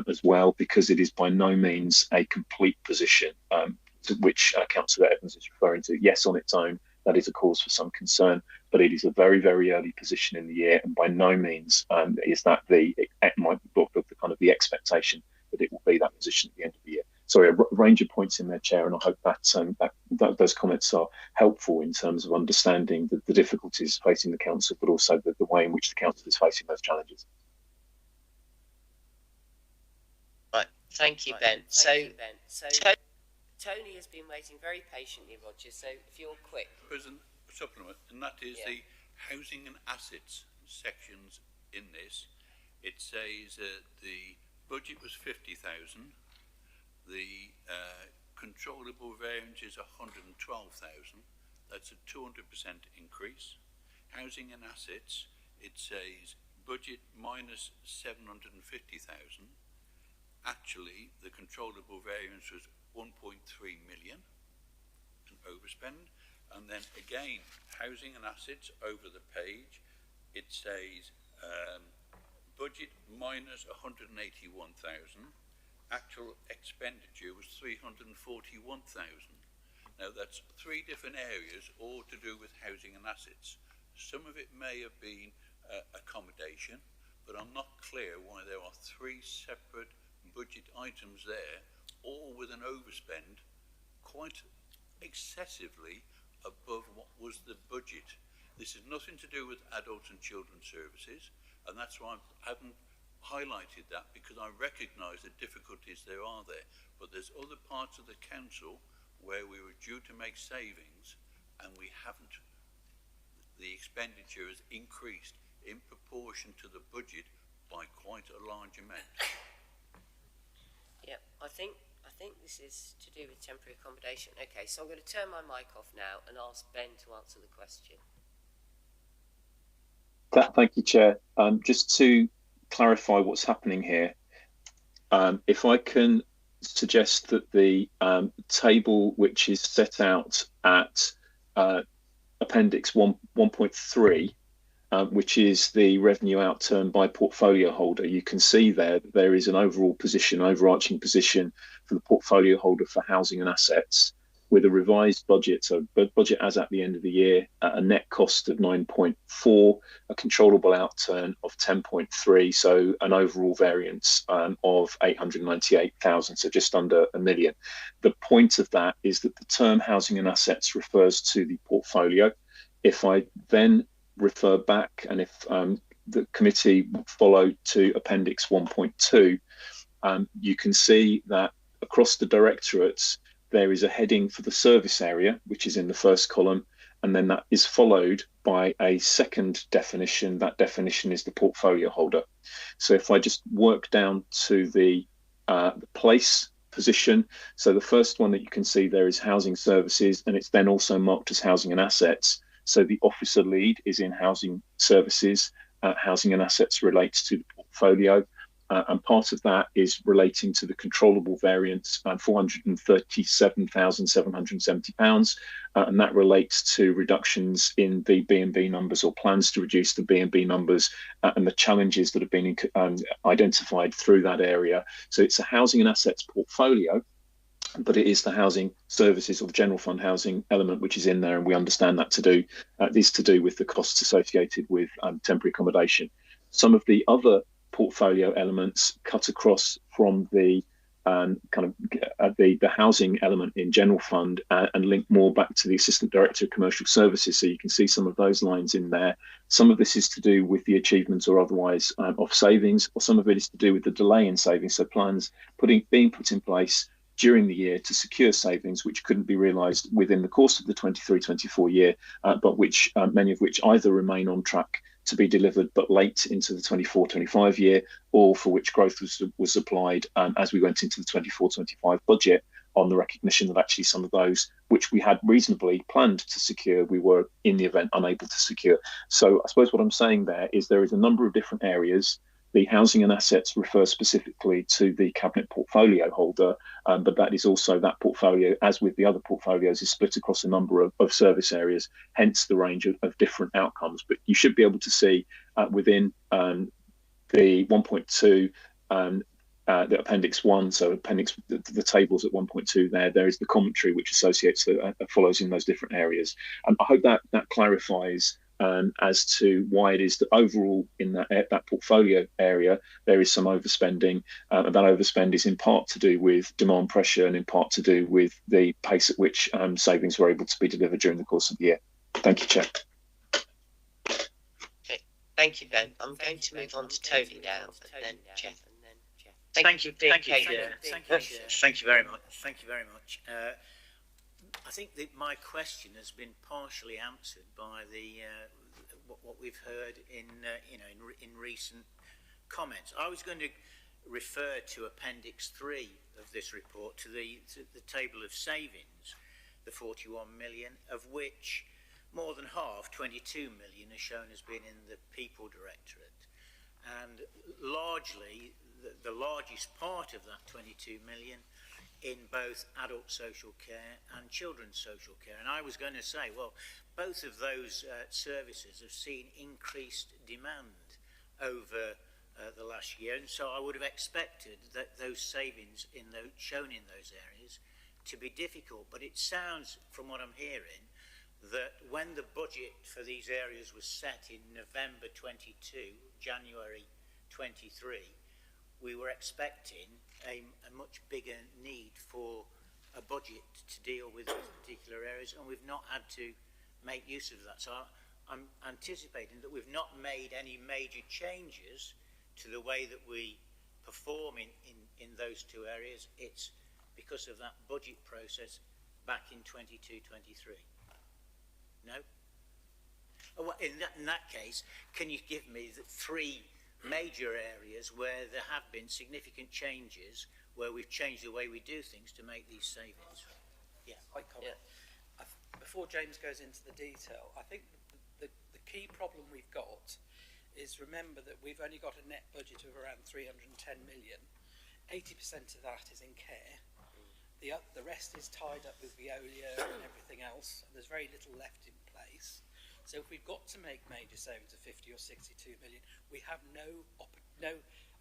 as well, because it is by no means a complete position, to which Councillor Evans is referring to. Yes, on its own, that is a cause for some concern, but it is a very, very early position in the year, and by no means is that the kind of the expectation that it will be that position at the end of the year. Sorry, a range of points in there, Chair, and I hope that those comments are helpful in terms of understanding the difficulties facing the Council, but also the way in which the Council is facing those challenges. Thank you, Ben. So Tony has been waiting very patiently, Roger, so if you're quick. There's a supplement, and that is the housing and assets sections in this. It says the budget was 50,000, the controllable variance is 112,000, that's a 200% increase. Housing and assets, it says budget minus 750,000. Actually, the controllable variance was 1.3 million, an overspend. And then again, housing and assets over the page, it says budget minus 181,000, actual expenditure was 341,000. Now that's three different areas, all to do with housing and assets. Some of it may have been accommodation, but I'm not clear why there are three separate budget items there, all with an overspend quite excessively above what was the budget. This is nothing to do with adult and children's services, and that's why I haven't highlighted that, because I recognise the difficulties there are there. But there's other parts of the council where we were due to make savings and we haven't. The expenditure has increased in proportion to the budget by quite a large amount. Yep, I think this is to do with temporary accommodation. Okay, so I'm going to turn my mic off now and ask Ben to answer the question. Thank you, Chair. Just to clarify what's happening here, if I can suggest that the table which is set out at Appendix 1.3, which is the revenue outturn by portfolio holder, you can see there that there is an overall position, overarching position for the portfolio holder for housing and assets, with a revised budget, so budget as at the end of the year, at a net cost of 9.4, a controllable outturn of 10.3, so an overall variance of 898,000, so just under $1 million. The point of that is that the term housing and assets refers to the portfolio. If I then refer back, and if the committee follow to Appendix 1.2, you can see that across the directorates, there is a heading for the service area, which is in the first column, and then that is followed by a second definition. That definition is the portfolio holder. So if I just work down to the place position, so the first one that you can see there is housing services, and it's then also marked as housing and assets. So the officer lead is in housing services, housing and assets relates to the portfolio. And part of that is relating to the controllable variance, £437,770, and that relates to reductions in the B&B numbers, or plans to reduce the B&B numbers, and the challenges that have been identified through that area. So it's a housing and assets portfolio, but it is the housing services or the general fund housing element which is in there, and we understand that is to do with the costs associated with temporary accommodation. Some of the other portfolio elements cut across from the the housing element in general fund and link more back to the Assistant Director of Commercial Services. So you can see some of those lines in there. Some of this is to do with the achievement or otherwise of savings, or some of it is to do with the delay in savings. So plans being put in place during the year to secure savings which couldn't be realised within the course of the 23-24 year, but which many of which either remain on track to be delivered but late into the 24-25 year, or for which growth was applied as we went into the 24-25 budget, on the recognition that actually some of those which we had reasonably planned to secure, we were in the event unable to secure. So I suppose what I'm saying there is there is a number of different areas. The housing and assets refer specifically to the cabinet portfolio holder, but that is also that portfolio, as with the other portfolios, is split across a number of service areas, hence the range of different outcomes. But you should be able to see within the 1.2, the Appendix 1, so the tables at 1.2 there is the commentary which associates follows in those different areas. And I hope that clarifies as to why it is that overall in that portfolio area there is some overspending, and that overspend is in part to do with demand pressure and in part to do with the pace at which savings were able to be delivered during the course of the year. Thank you, Chair. Okay, thank you, Ben. I'm going to move on to Tony now, and then Jeff. Thank you, Chair. Thank you very much. Thank you very much. I think that my question has been partially answered by the what we've heard in recent comments. I was going to refer to Appendix 3 of this report, to the table of savings, the 41 million, of which more than half, 22 million, is shown as being in the People Directorate. And largely, the largest part of that 22 million in both adult social care and children's social care. And I was going to say, well, both of those services have seen increased demand over the last year, and so I would have expected that those savings shown in those areas to be difficult. But it sounds, from what I'm hearing, that when the budget for these areas was set in November 22, January 23, we were expecting a much bigger need for a budget to deal with these particular areas, and we've not had to make use of that. So I'm anticipating that we've not made any major changes to the way that we perform in those two areas. It's because of that budget process back in 22-23. No? Oh, well, in that case, can you give me the three major areas where there have been significant changes, where we've changed the way we do things to make these savings? Yeah. Before James goes into the detail, I think the key problem we've got is, remember that we've only got a net budget of around 310 million. 80% of that is in care. The rest is tied up with Veolia and everything else, and there's very little left in place. So if we've got to make major savings of 50 or 62 million, we have no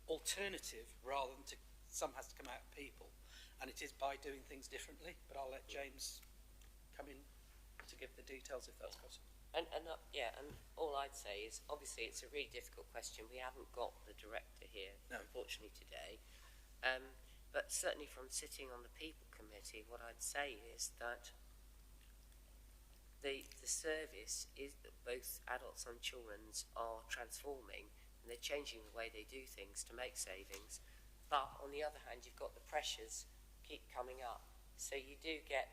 alternative rather than some has to come out of people, and it is by doing things differently. But I'll let James come in to give the details if that's possible. And all I'd say is, obviously it's a really difficult question. We haven't got the director here, unfortunately, today. But certainly from sitting on the People Committee, what I'd say is that the service is that both adults and children's are transforming, and they're changing the way they do things to make savings. But on the other hand, you've got the pressures keep coming up. So you do get,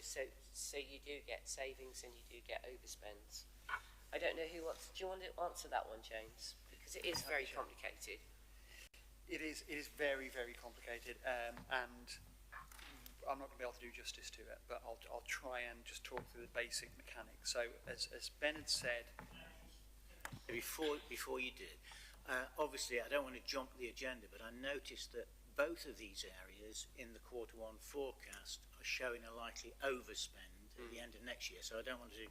so you do get savings and you do get overspends. I don't know who wants. Do you want to answer that one, James? Because it is very complicated. It is very, very complicated, and I'm not going to be able to do justice to it, but I'll try and just talk through the basic mechanics. So, as Ben had said, before you did, obviously I don't want to jump the agenda, but I noticed that both of these areas in the Q1 forecast are showing a likely overspend at the end of next year. So I don't want to.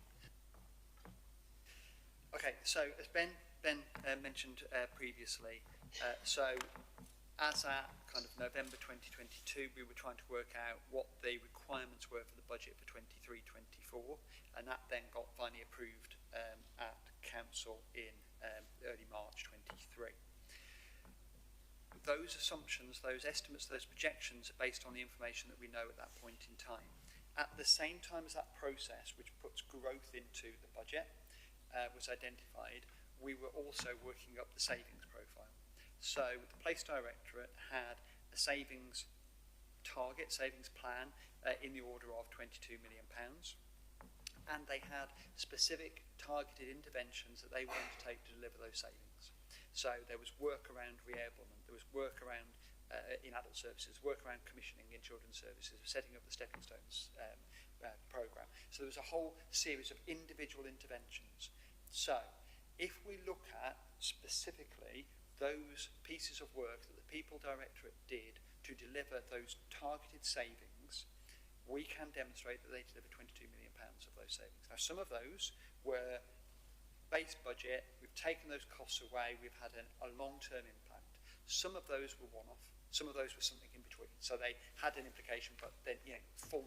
Okay, so as Ben mentioned previously, so as at kind of November 2022, we were trying to work out what the requirements were for the budget for 23-24, and that then got finally approved at Council in early March 23. Those assumptions, those estimates, those projections are based on the information that we know at that point in time. At the same time as that process, which puts growth into the budget, was identified, we were also working up the savings profile. So the Place Directorate had a savings target, savings plan in the order of £22 million, and they had specific targeted interventions that they wanted to take to deliver those savings. So there was work around re-ablement, there was work around in adult services, work around commissioning in children's services, setting up the Stepping Stones programme. So there was a whole series of individual interventions. So if we look at specifically those pieces of work that the People Directorate did to deliver those targeted savings, we can demonstrate that they delivered £22 million of those savings. Now, some of those were base budget, we've taken those costs away, we've had a long-term impact. Some of those were one-off, some of those were something in between. So they had an implication, but then, full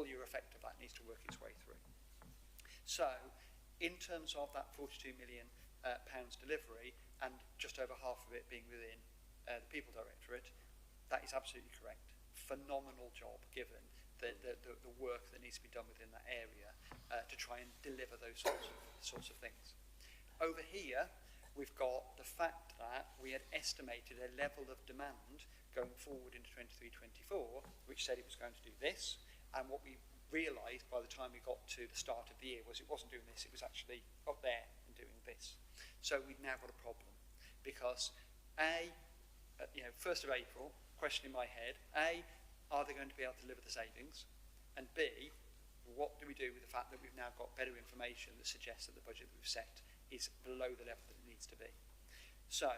year effect of that needs to work its way through. So, in terms of that £42 million delivery, and just over half of it being within the People Directorate, that is absolutely correct. Phenomenal job, given the work that needs to be done within that area to try and deliver those sorts of things. Over here, we've got the fact that we had estimated a level of demand going forward into 23-24, which said it was going to do this, and what we realised by the time we got to the start of the year was it wasn't doing this, it was actually up there and doing this. So we've now got a problem, because you know, 1st of April, question in my head, A, are they going to be able to deliver the savings? And B, what do we do with the fact that we've now got better information that suggests that the budget that we've set is below the level that it needs to be? So,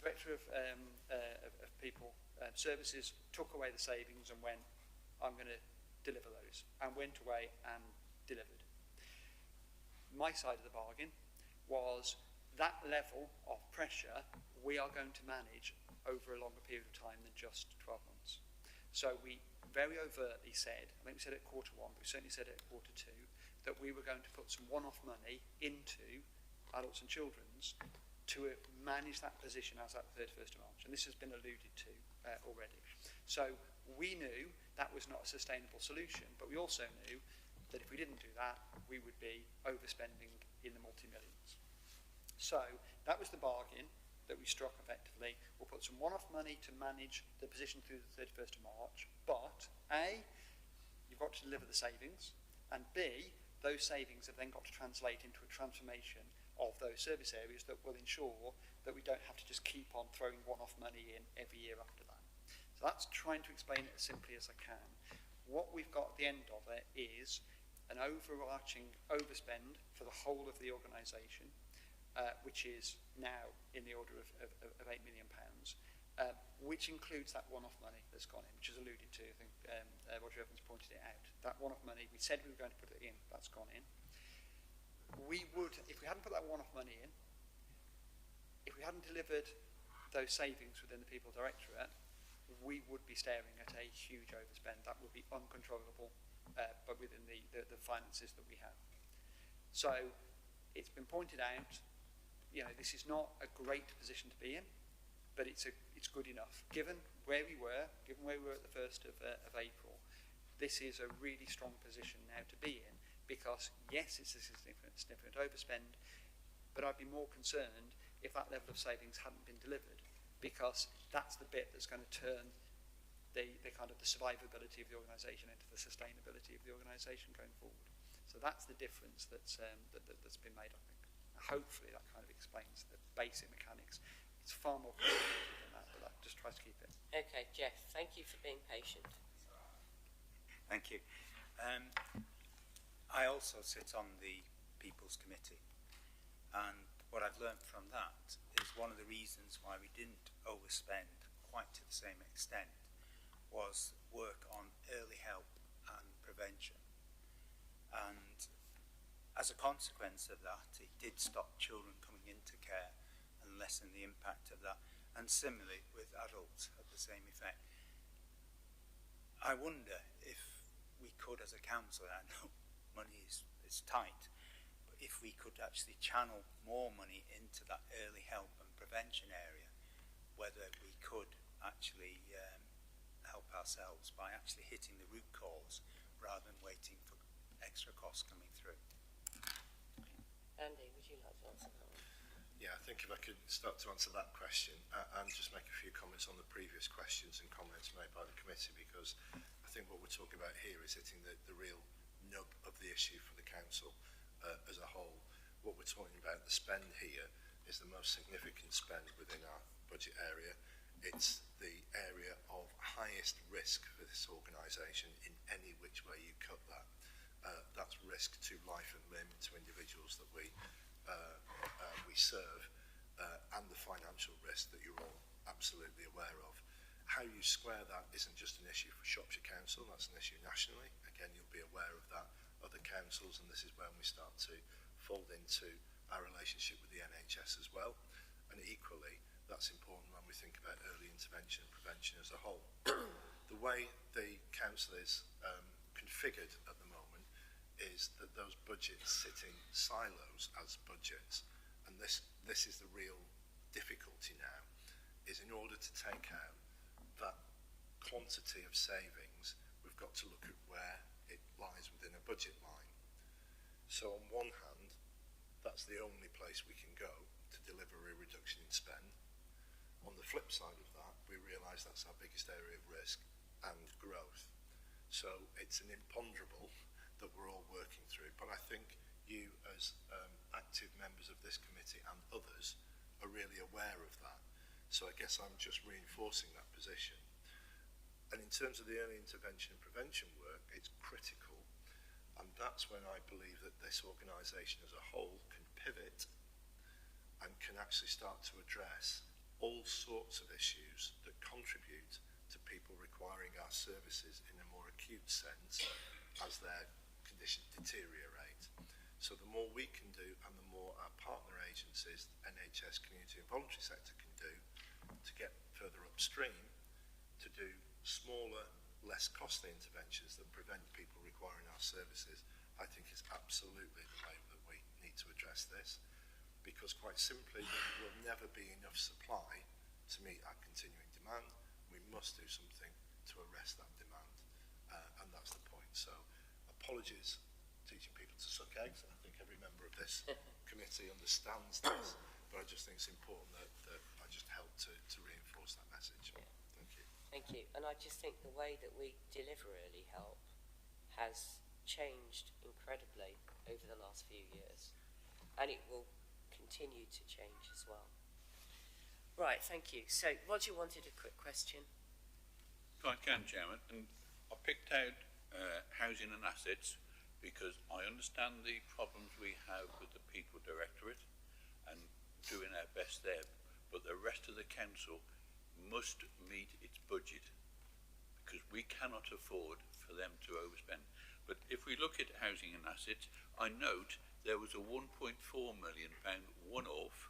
Director of People Services took away the savings and went, I'm going to deliver those, and went away and delivered. My side of the bargain was that level of pressure we are going to manage over a longer period of time than just 12 months. So we very overtly said, I think we said it at quarter 1, but we certainly said it at quarter 2, that we were going to put some one-off money into adults and children's to manage that position as at the 31st of March. And this has been alluded to already. So we knew that was not a sustainable solution, but we also knew that if we didn't do that, we would be overspending in the multi-millions. So that was the bargain that we struck effectively. We'll put some one-off money to manage the position through the 31st of March, but A, you've got to deliver the savings, and B, those savings have then got to translate into a transformation of those service areas that will ensure that we don't have to just keep on throwing one-off money in every year after that. So that's trying to explain it as simply as I can. What we've got at the end of it is an overarching overspend for the whole of the organisation, which is now in the order of £8 million, which includes that one-off money that's gone in, which is alluded to. I think Roger Evans pointed it out. That one-off money, we said we were going to put it in, that's gone in. We would, if we hadn't put that one-off money in, if we hadn't delivered those savings within the People Directorate, we would be staring at a huge overspend. That would be uncontrollable, but within the finances that we have. So it's been pointed out, you know, this is not a great position to be in, but it's good enough. Given where we were at the 1st of April, this is a really strong position now to be in, because yes, it's a significant overspend, but I'd be more concerned if that level of savings hadn't been delivered, because that's the bit that's going to turn the kind of the survivability of the organisation into the sustainability of the organisation going forward. So that's the difference that's been made, I think. Hopefully that kind of explains the basic mechanics. It's far more complicated than that, but that just tries to keep it. Okay, Jeff, thank you for being patient. Thank you. I also sit on the People's Committee, and what I've learned from that is one of the reasons why we didn't overspend quite to the same extent was work on early help and prevention. And as a consequence of that, it did stop children coming into care and lessen the impact of that. And similarly with adults, had the same effect. I wonder if we could, as a council, I know money is tight, but if we could actually channel more money into that early help and prevention area, whether we could actually help ourselves by actually hitting the root cause rather than waiting for extra costs coming through. Andy, would you like to answer that one? Yeah, I think if I could start to answer that question and just make a few comments on the previous questions and comments made by the committee, because I think what we're talking about here is hitting the real nub of the issue for the council as a whole. What we're talking about, the spend here, is the most significant spend within our budget area. It's the area of highest risk for this organisation in any which way you cut that. That's risk to life and limb, to individuals that we serve, and the financial risk that you're all absolutely aware of. How you square that isn't just an issue for Shropshire Council, that's an issue nationally. Again, you'll be aware of that, other councils, and this is when we start to fold into our relationship with the NHS as well. And equally, that's important when we think about early intervention and prevention as a whole. The way the council is configured at the moment is that those budgets sit in silos as budgets, and this is the real difficulty now, is in order to take out that quantity of savings, we've got to look at where it lies within a budget line. So on one hand, that's the only place we can go to deliver a reduction in spend. On the flip side of that, we realise that's our biggest area of risk and growth. So it's an imponderable that we're all working through. But I think you, as active members of this committee and others, are really aware of that. So I guess I'm just reinforcing that position. And in terms of the early intervention and prevention work, it's critical. And that's when I believe that this organisation as a whole can pivot and can actually start to address all sorts of issues that contribute to people requiring our services in a more acute sense as their conditions deteriorate. So the more we can do and the more our partner agencies, NHS, community and voluntary sector can do to get further upstream, to do smaller, less costly interventions that prevent people requiring our services, I think is absolutely the way that we need to address this. Because quite simply, there will never be enough supply to meet our continuing demand. We must do something to arrest that demand, and that's the point. So, apologies teaching people to suck eggs. I think every member of this committee understands this, but I just think it's important that I just help to reinforce that message. Yeah. Thank you. Thank you. And I just think the way that we deliver early help has changed incredibly over the last few years, and it will continue to change as well. Right, thank you. So Roger wanted a quick question. If I can, Chairman, and I picked out housing and assets because I understand the problems we have with the People Directorate and doing our best there, but the rest of the council must meet its budget because we cannot afford for them to overspend. But if we look at housing and assets, I note there was a £1.4 million one-off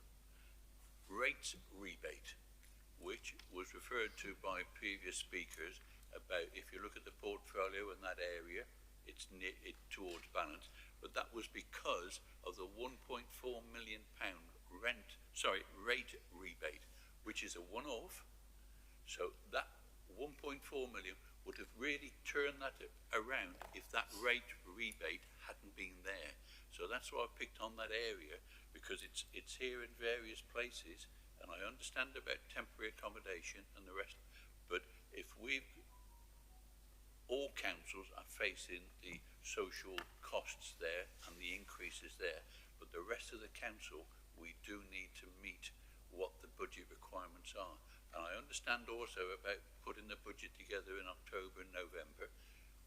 rates rebate, which was referred to by previous speakers about if you look at the portfolio in that area, it's towards balance, but that was because of the £1.4 million rate rebate, which is a one-off. So that 1.4 million would have really turned that around if that rate rebate hadn't been there. So that's why I picked on that area, because it's here in various places, and I understand about temporary accommodation and the rest, but if all councils are facing the social costs there and the increases there, but the rest of the council, we do need to meet what the budget requirements are. And I understand also about putting the budget together in October and November.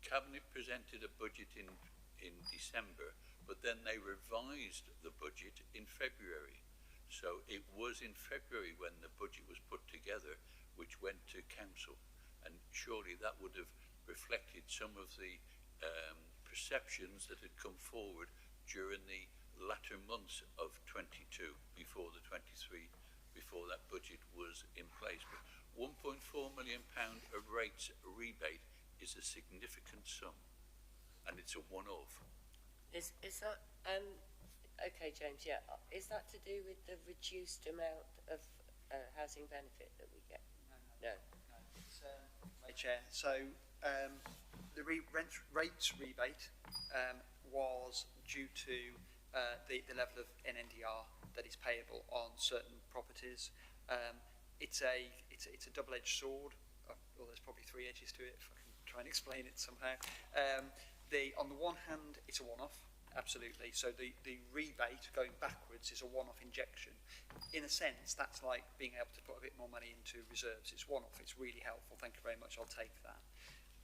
Cabinet presented a budget in December, but then they revised the budget in February. So it was in February when the budget was put together, which went to council. And surely that would have reflected some of the perceptions that had come forward during the latter months of 22 before the 23, before that budget was in place. But £1.4 million of rates rebate is a significant sum, and it's a one-off. Is that okay, James? Yeah, is that to do with the reduced amount of housing benefit that we get? No. It's, my chair. So the rates rebate was due to the level of NNDR that is payable on certain properties. It's a double-edged sword. Well, there's probably three edges to it, if I can try and explain it somehow. On the one hand, it's a one-off, absolutely. So the rebate going backwards is a one-off injection. In a sense, that's like being able to put a bit more money into reserves. It's one-off. It's really helpful. Thank you very much. I'll take that.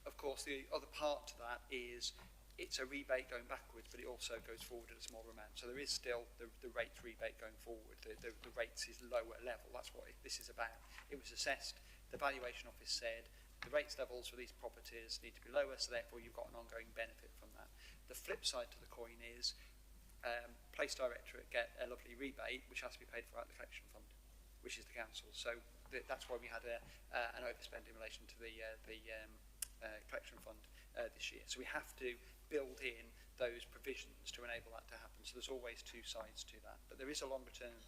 Of course, the other part to that is it's a rebate going backwards, but it also goes forward at a smaller amount. So there is still the rates rebate going forward. The rates is lower level. That's what this is about. It was assessed. The valuation office said the rates levels for these properties need to be lower, so therefore you've got an ongoing benefit from that. The flip side to the coin is Place Directorate get a lovely rebate, which has to be paid for out of the collection fund, which is the council. So that's why we had an overspend in relation to the collection fund this year. So we have to build in those provisions to enable that to happen. So there's always two sides to that, but there is a longer term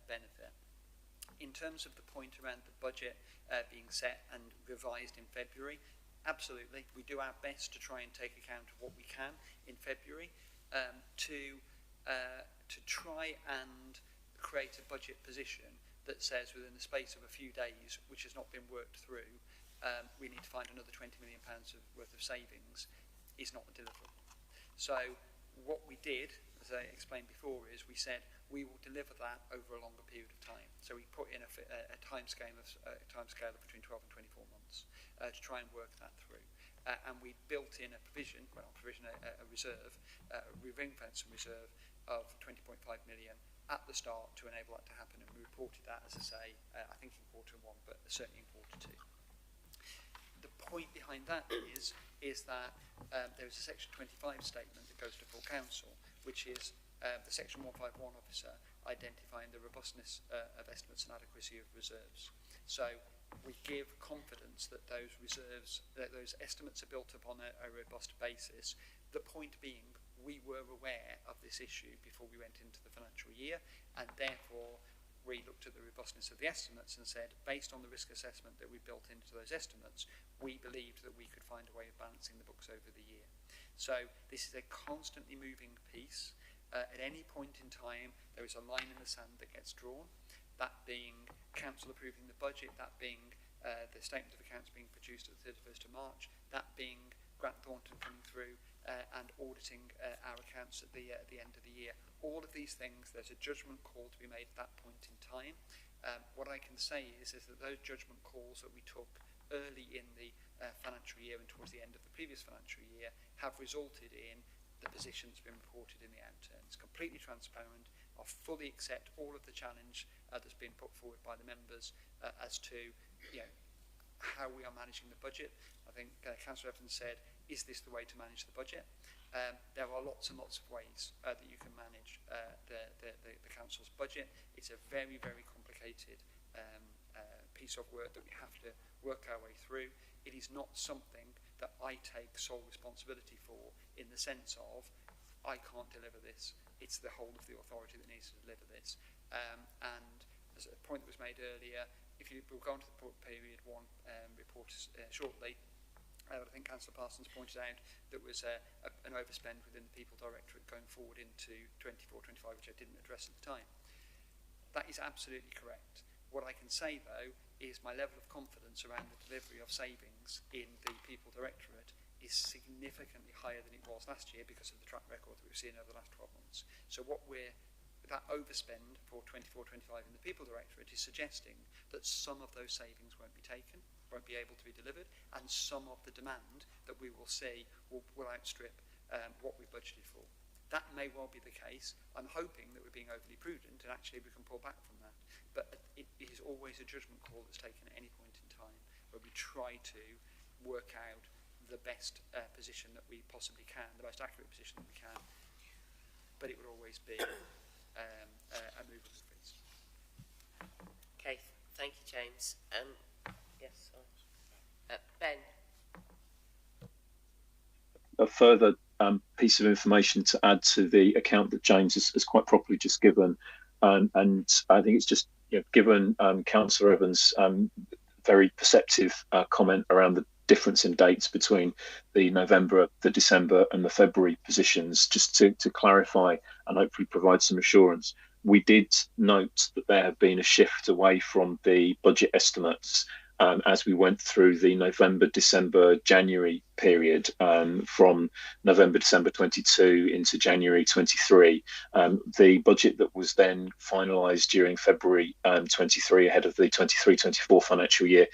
benefit. In terms of the point around the budget being set and revised in February, absolutely, we do our best to try and take account of what we can in February to to try and create a budget position that says within the space of a few days, which has not been worked through, we need to find another £20 million worth of savings, is not deliverable. So what we did, as I explained before, is we said we will deliver that over a longer period of time. So we put in a timescale of between 12 and 24 months to try and work that through. And we built in a provision, well, a reserve, a ring-fencing reserve of 20.5 million at the start to enable that to happen. And we reported that, as I say, I think in Q1, but certainly in Q2. The point behind that is that there is a Section 25 statement that goes to full council, which is the Section 151 officer identifying the robustness of estimates and adequacy of reserves. So we give confidence that those reserves, that those estimates are built upon a robust basis. The point being, we were aware of this issue before we went into the financial year, and therefore we looked at the robustness of the estimates and said, based on the risk assessment that we built into those estimates, we believed that we could find a way of balancing the books over the year. So this is a constantly moving piece. At any point in time, there is a line in the sand that gets drawn, that being council approving the budget, that being the statement of accounts being produced at the 31st of March, that being Grant Thornton coming through and auditing our accounts at the end of the year. All of these things, there's a judgment call to be made at that point in time. What I can say is that those judgment calls that we took early in the financial year and towards the end of the previous financial year have resulted in the position that's been reported in the outturn. It's completely transparent. I fully accept all of the challenge that's been put forward by the members as to how we are managing the budget. I think Councillor Evans said, is this the way to manage the budget? There are lots and lots of ways that you can manage the council's budget. It's a very, very complicated piece of work that we have to work our way through. It is not something that I take sole responsibility for, in the sense of I can't deliver this. It's the whole of the authority that needs to deliver this. And as a point that was made earlier, if you will go on to the period one report shortly, I think Councillor Parsons pointed out that was an overspend within the People Directorate going forward into 24-25, which I didn't address at the time. That is absolutely correct. What I can say, though, is my level of confidence around the delivery of savings in the People Directorate is significantly higher than it was last year because of the track record that we've seen over the last 12 months. So that overspend for 24-25 in the People Directorate is suggesting that some of those savings won't be taken, won't be able to be delivered, and some of the demand that we will see will outstrip what we budgeted for. That may well be the case. I'm hoping that we're being overly prudent and actually we can pull back from that. But it is always a judgment call that's taken at any point in time where we try to work out the best position that we possibly can, the most accurate position that we can. But it would always be a movable feast. Okay, thank you, James. Yes, Ben. A further piece of information to add to the account that James has quite properly just given, and I think it's just given Councillor Evans' very perceptive comment around the difference in dates between the November, the December and the February positions, just to clarify and hopefully provide some assurance. We did note that there had been a shift away from the budget estimates as we went through the November, December, January period, from November, December 22 into January 23. The budget that was then finalised during February 23 ahead of the 23-24 financial year,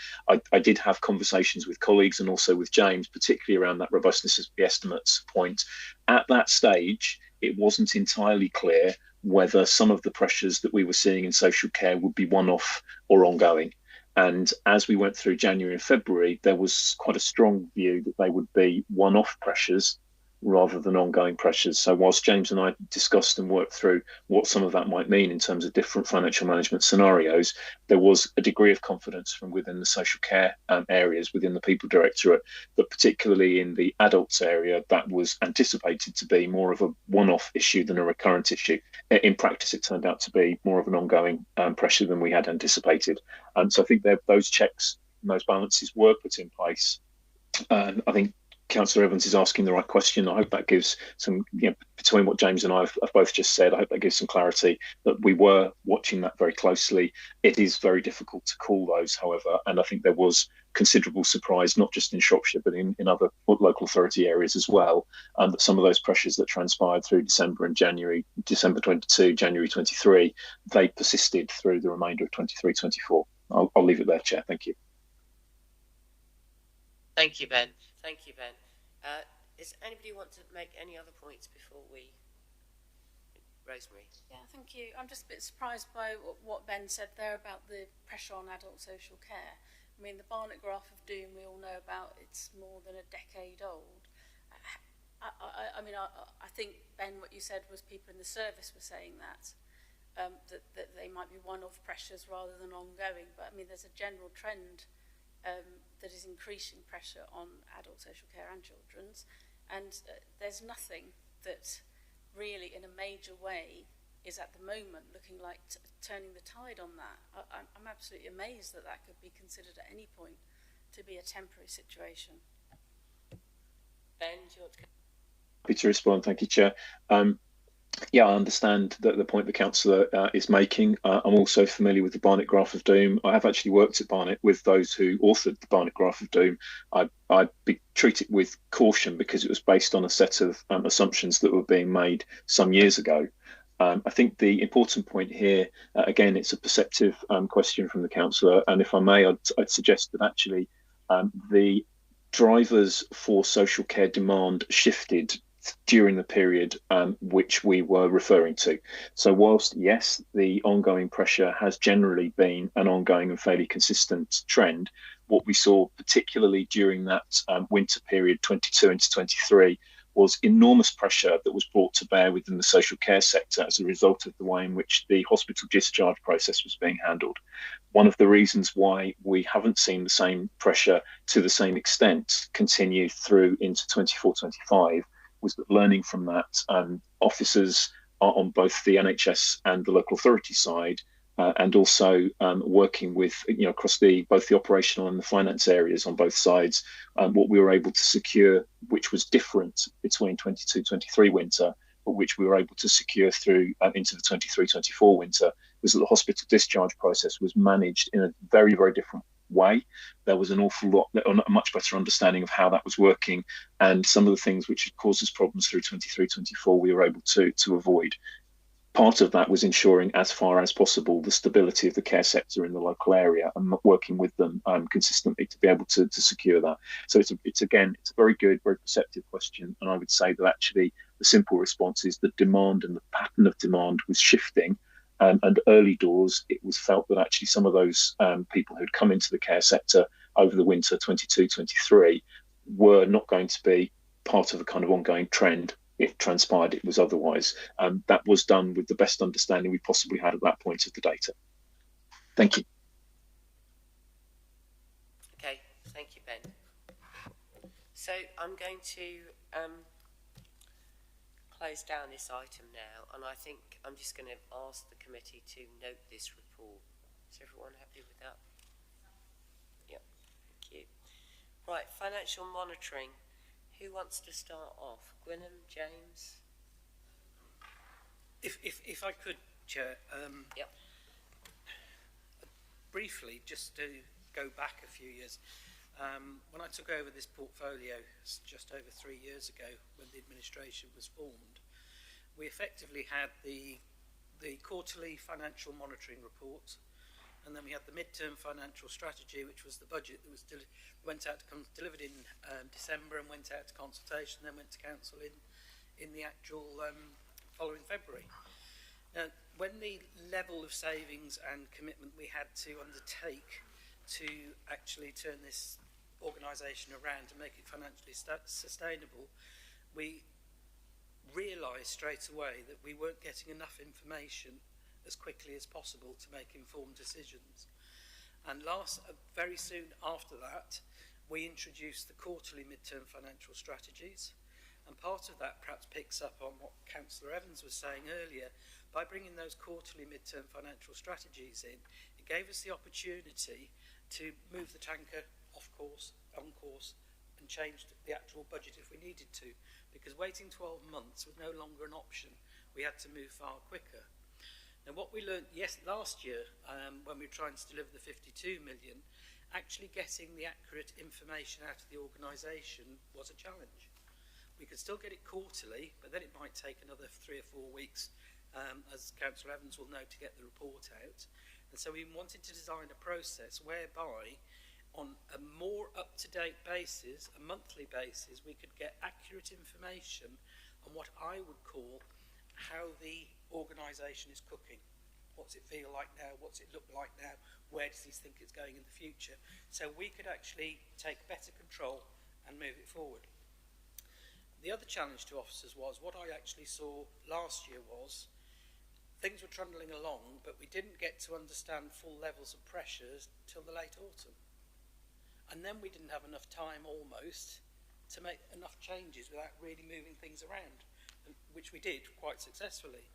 I did have conversations with colleagues and also with James, particularly around that robustness of the estimates point. At that stage, it wasn't entirely clear whether some of the pressures that we were seeing in social care would be one-off or ongoing. And as we went through January and February, there was quite a strong view that they would be one-off pressures rather than ongoing pressures. So whilst James and I discussed and worked through what some of that might mean in terms of different financial management scenarios, there was a degree of confidence from within the social care areas within the People Directorate that particularly in the adults area, that was anticipated to be more of a one-off issue than a recurrent issue. In practice, it turned out to be more of an ongoing pressure than we had anticipated. So I think those checks and those balances were put in place. I think Councillor Evans is asking the right question. I hope that gives some, between what James and I have both just said, I hope that gives some clarity that we were watching that very closely. It is very difficult to call those, however, and I think there was considerable surprise, not just in Shropshire, but in other local authority areas as well, that some of those pressures that transpired through December and January, December 22, January 23, they persisted through the remainder of 23-24. I'll leave it there, Chair. Thank you. Thank you, Ben. Thank you, Ben. Does anybody want to make any other points before we... Rosemary? Yeah, thank you. I'm just a bit surprised by what Ben said there about the pressure on adult social care. I mean, the Barnett graph of doom we all know about, it's more than a decade old. I think, Ben, what you said was people in the service were saying that, that they might be one-off pressures rather than ongoing. But, I mean, there's a general trend that is increasing pressure on adult social care and children's. And there's nothing that really, in a major way, is at the moment looking like turning the tide on that. I'm absolutely amazed that that could be considered at any point to be a temporary situation. Ben, do you want to... Happy to respond. Thank you, Chair. Yeah, I understand the point the councillor is making. I'm also familiar with the Barnett Graph of Doom. I have actually worked at Barnett with those who authored the Barnett Graph of Doom. I'd treat it with caution because it was based on a set of assumptions that were being made some years ago. I think the important point here, again, it's a perceptive question from the councillor, and if I may, I'd suggest that actually the drivers for social care demand shifted during the period which we were referring to. So whilst, yes, the ongoing pressure has generally been an ongoing and fairly consistent trend, what we saw particularly during that winter period 22 into 23 was enormous pressure that was brought to bear within the social care sector as a result of the way in which the hospital discharge process was being handled. One of the reasons why we haven't seen the same pressure to the same extent continue through into 24-25 was that learning from that, officers are on both the NHS and the local authority side, and also working with, across both the operational and the finance areas on both sides, what we were able to secure, which was different between 22-23 winter, but which we were able to secure through into the 23-24 winter, was that the hospital discharge process was managed in a very, very different way. There was an awful lot, a much better understanding of how that was working, and some of the things which had caused us problems through 23-24 we were able to avoid. Part of that was ensuring as far as possible the stability of the care sector in the local area and working with them consistently to be able to secure that. So it's a very good, very perceptive question, and I would say that actually the simple response is the demand and the pattern of demand was shifting. And early doors, it was felt that actually some of those people who'd come into the care sector over the winter 22-23 were not going to be part of a kind of ongoing trend. It transpired it was otherwise. That was done with the best understanding we possibly had at that point of the data. Thank you. Okay, thank you, Ben. So I'm going to close down this item now, and I think I'm just going to ask the committee to note this report. Is everyone happy with that? Yep, thank you. Right, financial monitoring. Who wants to start off? Gwynham, James? If I could, Chair. Yep. Briefly, just to go back a few years. When I took over this portfolio just over 3 years ago, when the administration was formed, we effectively had the quarterly financial monitoring report, and then we had the midterm financial strategy, which was the budget that was delivered in December and went out to consultation, then went to council in the actual following February. Now, when the level of savings and commitment we had to undertake to actually turn this organisation around and make it financially sustainable, we realised straight away that we weren't getting enough information as quickly as possible to make informed decisions. And very soon after that, we introduced the quarterly midterm financial strategies, and part of that perhaps picks up on what Councillor Evans was saying earlier. By bringing those quarterly midterm financial strategies in, it gave us the opportunity to move the tanker off course, on course, and changed the actual budget if we needed to, because waiting 12 months was no longer an option. We had to move far quicker. Now, what we learned last year, when we were trying to deliver the 52 million, actually getting the accurate information out of the organisation was a challenge. We could still get it quarterly, but then it might take another 3 or 4 weeks, as Councillor Evans will know, to get the report out. And so we wanted to design a process whereby, on a more up-to-date basis, a monthly basis, we could get accurate information on what I would call how the organisation is cooking. What's it feel like now? What's it look like now? Where does he think it's going in the future? So we could actually take better control and move it forward. The other challenge to officers was, what I actually saw last year was, things were trundling along, but we didn't get to understand full levels of pressures till the late autumn. And then we didn't have enough time almost to make enough changes without really moving things around, which we did quite successfully.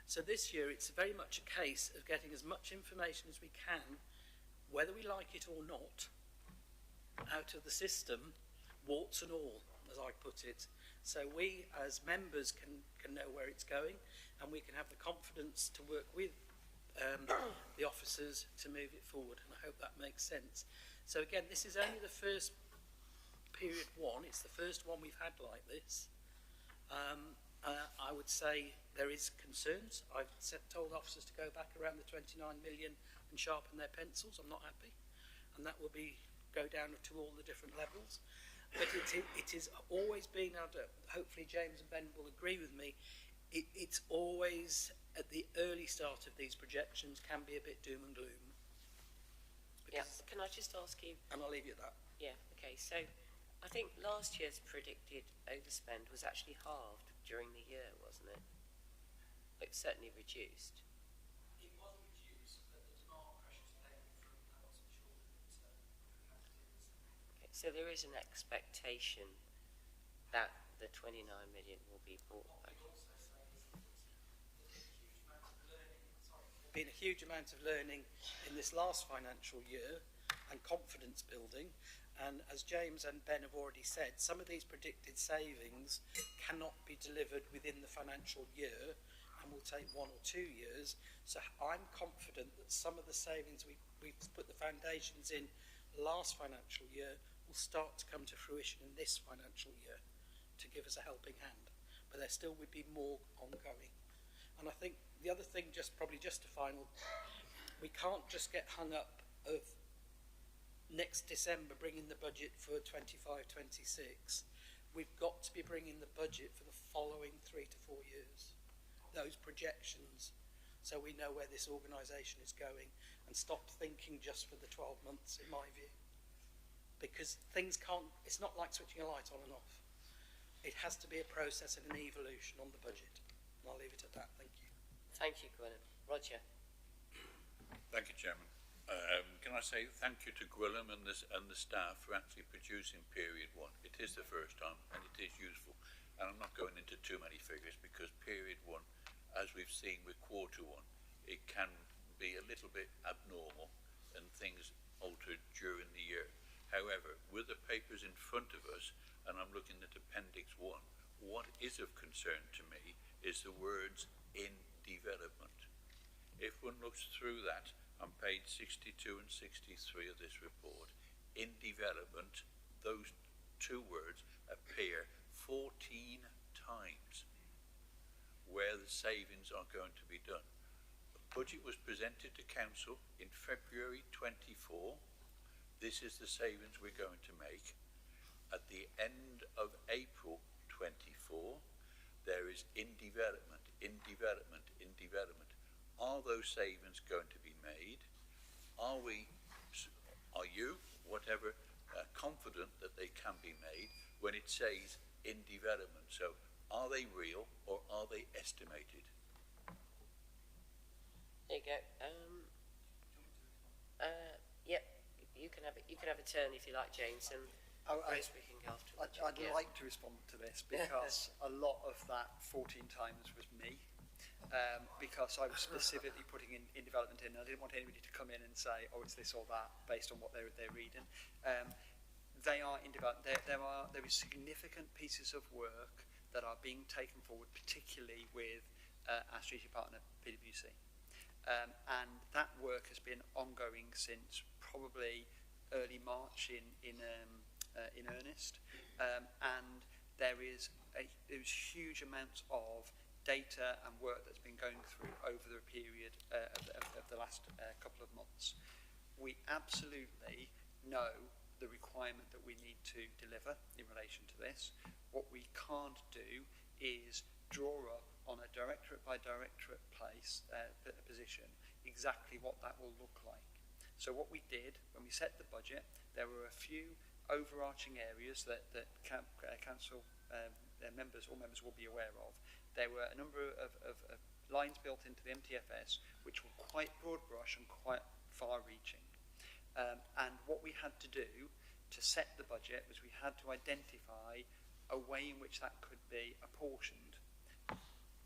So this year it's very much a case of getting as much information as we can, whether we like it or not, out of the system, warts and all, as I put it. So we as members can know where it's going, and we can have the confidence to work with the officers to move it forward, and I hope that makes sense. So again, this is only the first period one. It's the first one we've had like this. I would say there is concerns. I've told officers to go back around the 29 million and sharpen their pencils. I'm not happy, and that will go down to all the different levels. But it is always been, hopefully James and Ben will agree with me, it's always at the early start of these projections can be a bit doom and gloom. Yeah, can I just ask you? And I'll leave you at that. Yeah, okay, so I think last year's predicted overspend was actually halved during the year, wasn't it? It certainly reduced. It was reduced, but the demand pressures came from adults and children, so we had to deal with them. Okay, so there is an expectation that the 29 million will be brought back. Been a huge amount of learning in this last financial year and confidence building, and as James and Ben have already said, some of these predicted savings cannot be delivered within the financial year and will take 1 or 2 years. So I'm confident that some of the savings we've put the foundations in last financial year will start to come to fruition in this financial year to give us a helping hand, but there still would be more ongoing. And I think the other thing, just a final, we can't just get hung up of next December bringing the budget for 25-26. We've got to be bringing the budget for the following 3 to 4 years, those projections, so we know where this organisation is going, and stop thinking just for the 12 months, in my view. Because things can't, it's not like switching a light on and off. It has to be a process and an evolution on the budget. And I'll leave it at that. Thank you. Thank you, Gwyneth. Roger. Thank you, Chairman. Can I say thank you to Gwilym and the staff for actually producing period one. It is the first time and it is useful. And I'm not going into too many figures because period one, as we've seen with quarter one, it can be a little bit abnormal and things altered during the year. However, with the papers in front of us, and I'm looking at Appendix 1, what is of concern to me is the words "in development." If one looks through that on page 62 and 63 of this report, in development, those two words appear 14 times where the savings are going to be done. The budget was presented to Council in February 24. This is the savings we're going to make. At the end of April 24, there is in development, in development, in development. Are those savings going to be made? Are you, whatever, confident that they can be made when it says in development? So are they real or are they estimated? There you go. Yep, you can have it. You can have a turn if you like, James, and Rose, we can go afterwards. I'd like to respond to this because a lot of that 14 times was me. Because I was specifically putting in development in, and I didn't want anybody to come in and say, oh, it's this or that, based on what they're reading. they are in development. There is significant pieces of work that are being taken forward, particularly with our strategic partner, PwC. And that work has been ongoing since probably early March in earnest. And there's huge amounts of data and work that's been going through over the period of the last couple of months. We absolutely know the requirement that we need to deliver in relation to this. What we can't do is draw up on a directorate by directorate position exactly what that will look like. So what we did when we set the budget, there were a few overarching areas that council members will be aware of. There were a number of lines built into the MTFS which were quite broad brush and quite far-reaching. And what we had to do to set the budget was we had to identify a way in which that could be apportioned.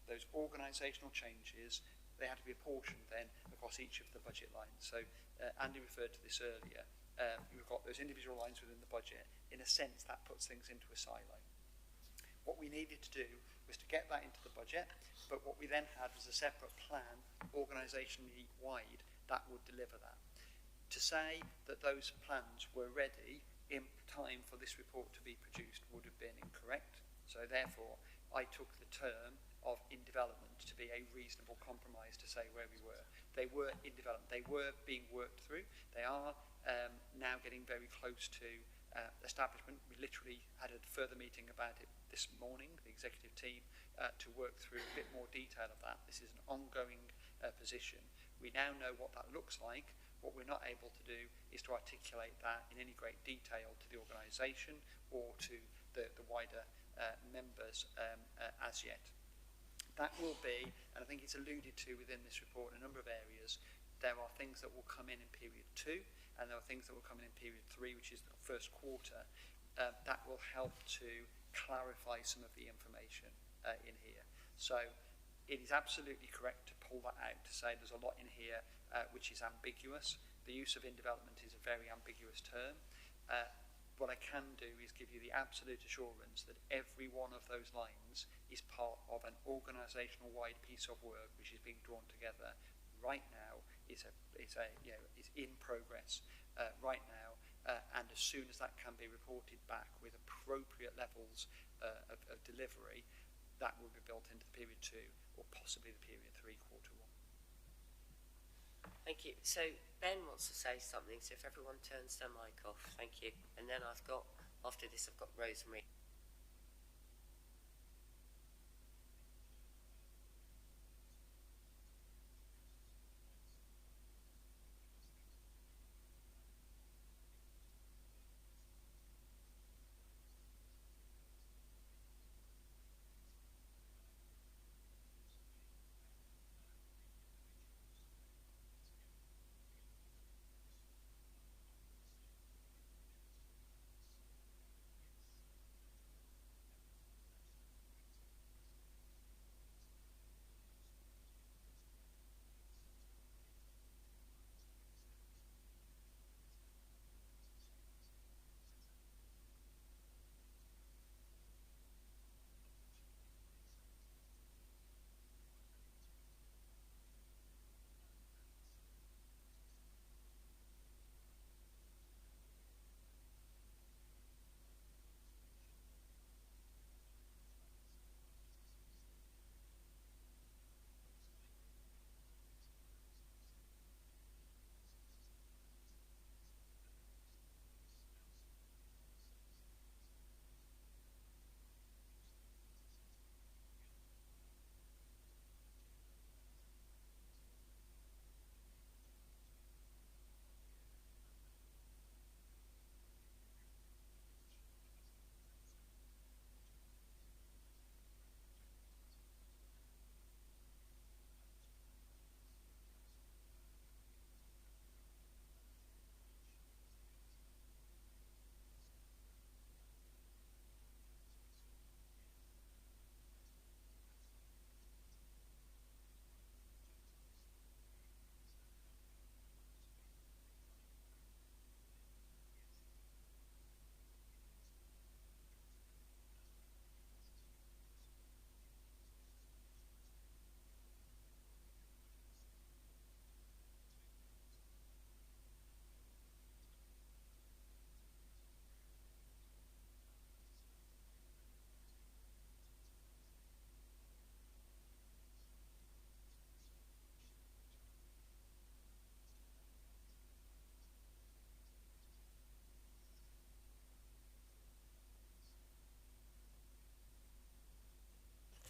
Those organisational changes, they had to be apportioned then across each of the budget lines. So Andy referred to this earlier. You've got those individual lines within the budget. In a sense, that puts things into a silo. What we needed to do was to get that into the budget, but what we then had was a separate plan, organisationally wide, that would deliver that. To say that those plans were ready in time for this report to be produced would have been incorrect. So therefore, I took the term of in development to be a reasonable compromise to say where we were. They were in development. They were being worked through. They are now getting very close to establishment. We literally had a further meeting about it this morning, the executive team, to work through a bit more detail of that. This is an ongoing position. We now know what that looks like. What we're not able to do is to articulate that in any great detail to the organisation or to the wider members as yet. That will be, and I think it's alluded to within this report in a number of areas, there are things that will come in period 2, and there are things that will come in period 3, which is the first quarter, that will help to clarify some of the information in here. So it is absolutely correct to pull that out, to say there's a lot in here which is ambiguous. The use of in development is a very ambiguous term. What I can do is give you the absolute assurance that every one of those lines is part of an organisational wide piece of work which is being drawn together right now, is in progress right now, and as soon as that can be reported back with appropriate levels of delivery, that will be built into the period 2 or possibly the period 3, quarter 1. Thank you. So Ben wants to say something, so if everyone turns their mic off, thank you. And then after this I've got Rosemary.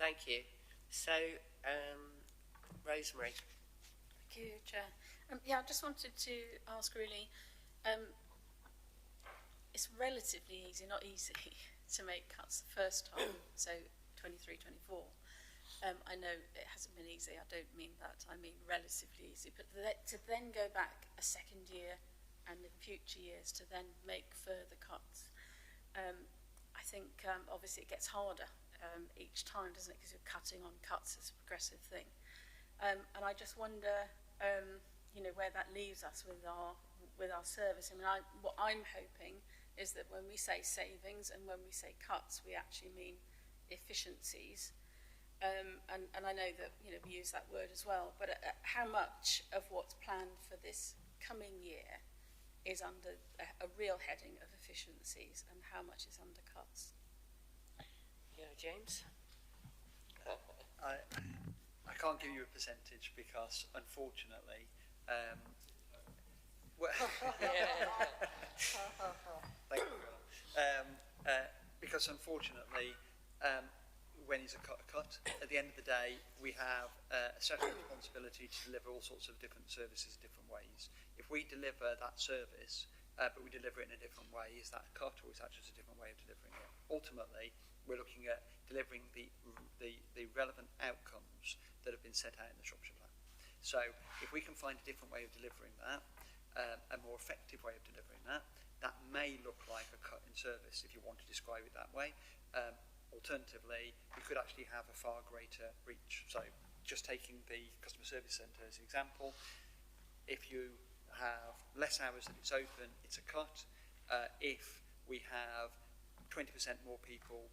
Thank you. So, Rosemary. Thank you, Chair. I just wanted to ask really, it's relatively easy, not easy, to make cuts the first time, so 23-24. I know it hasn't been easy, I don't mean that, I mean relatively easy, but to then go back a second year and in future years to then make further cuts, I think obviously it gets harder each time, doesn't it, because you're cutting on cuts, it's a progressive thing. And I just wonder, where that leaves us with our service. I mean, what I'm hoping is that when we say savings and when we say cuts, we actually mean efficiencies. And I know that we use that word as well, but how much of what's planned for this coming year is under a real heading of efficiencies and how much is under cuts? James? I can't give you a percentage because, unfortunately, thank you. Because unfortunately, when is a cut? At the end of the day, we have a social responsibility to deliver all sorts of different services different ways. If we deliver that service, but we deliver it in a different way, is that a cut or is that just a different way of delivering it? Ultimately, we're looking at delivering the relevant outcomes that have been set out in the Shropshire Plan. So if we can find a different way of delivering that, a more effective way of delivering that, that may look like a cut in service if you want to describe it that way. Alternatively, we could actually have a far greater reach. So just taking the customer service centre as an example, if you have less hours that it's open, it's a cut. If we have 20% more people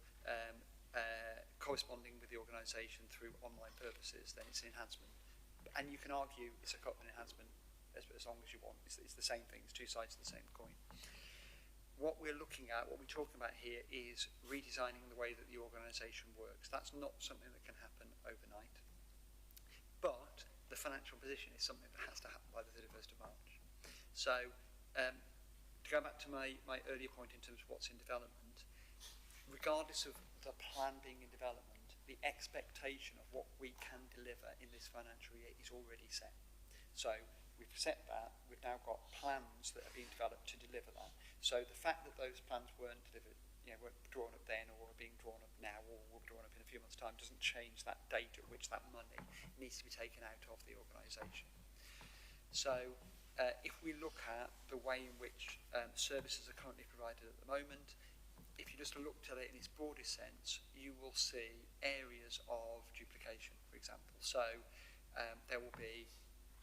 corresponding with the organisation through online purposes, then it's an enhancement. And you can argue it's a cut and enhancement as long as you want. It's the same thing, it's two sides of the same coin. What we're looking at, what we're talking about here is redesigning the way that the organisation works. That's not something that can happen overnight. But the financial position is something that has to happen by the 31st of March. So to go back to my earlier point in terms of what's in development, regardless of the plan being in development, the expectation of what we can deliver in this financial year is already set. So we've set that, we've now got plans that are being developed to deliver that. So the fact that those plans weren't delivered, weren't drawn up then or are being drawn up now or will be drawn up in a few months' time doesn't change that date at which that money needs to be taken out of the organisation. So if we look at the way in which services are currently provided at the moment, if you just look at it in its broadest sense, you will see areas of duplication, for example. So there will be,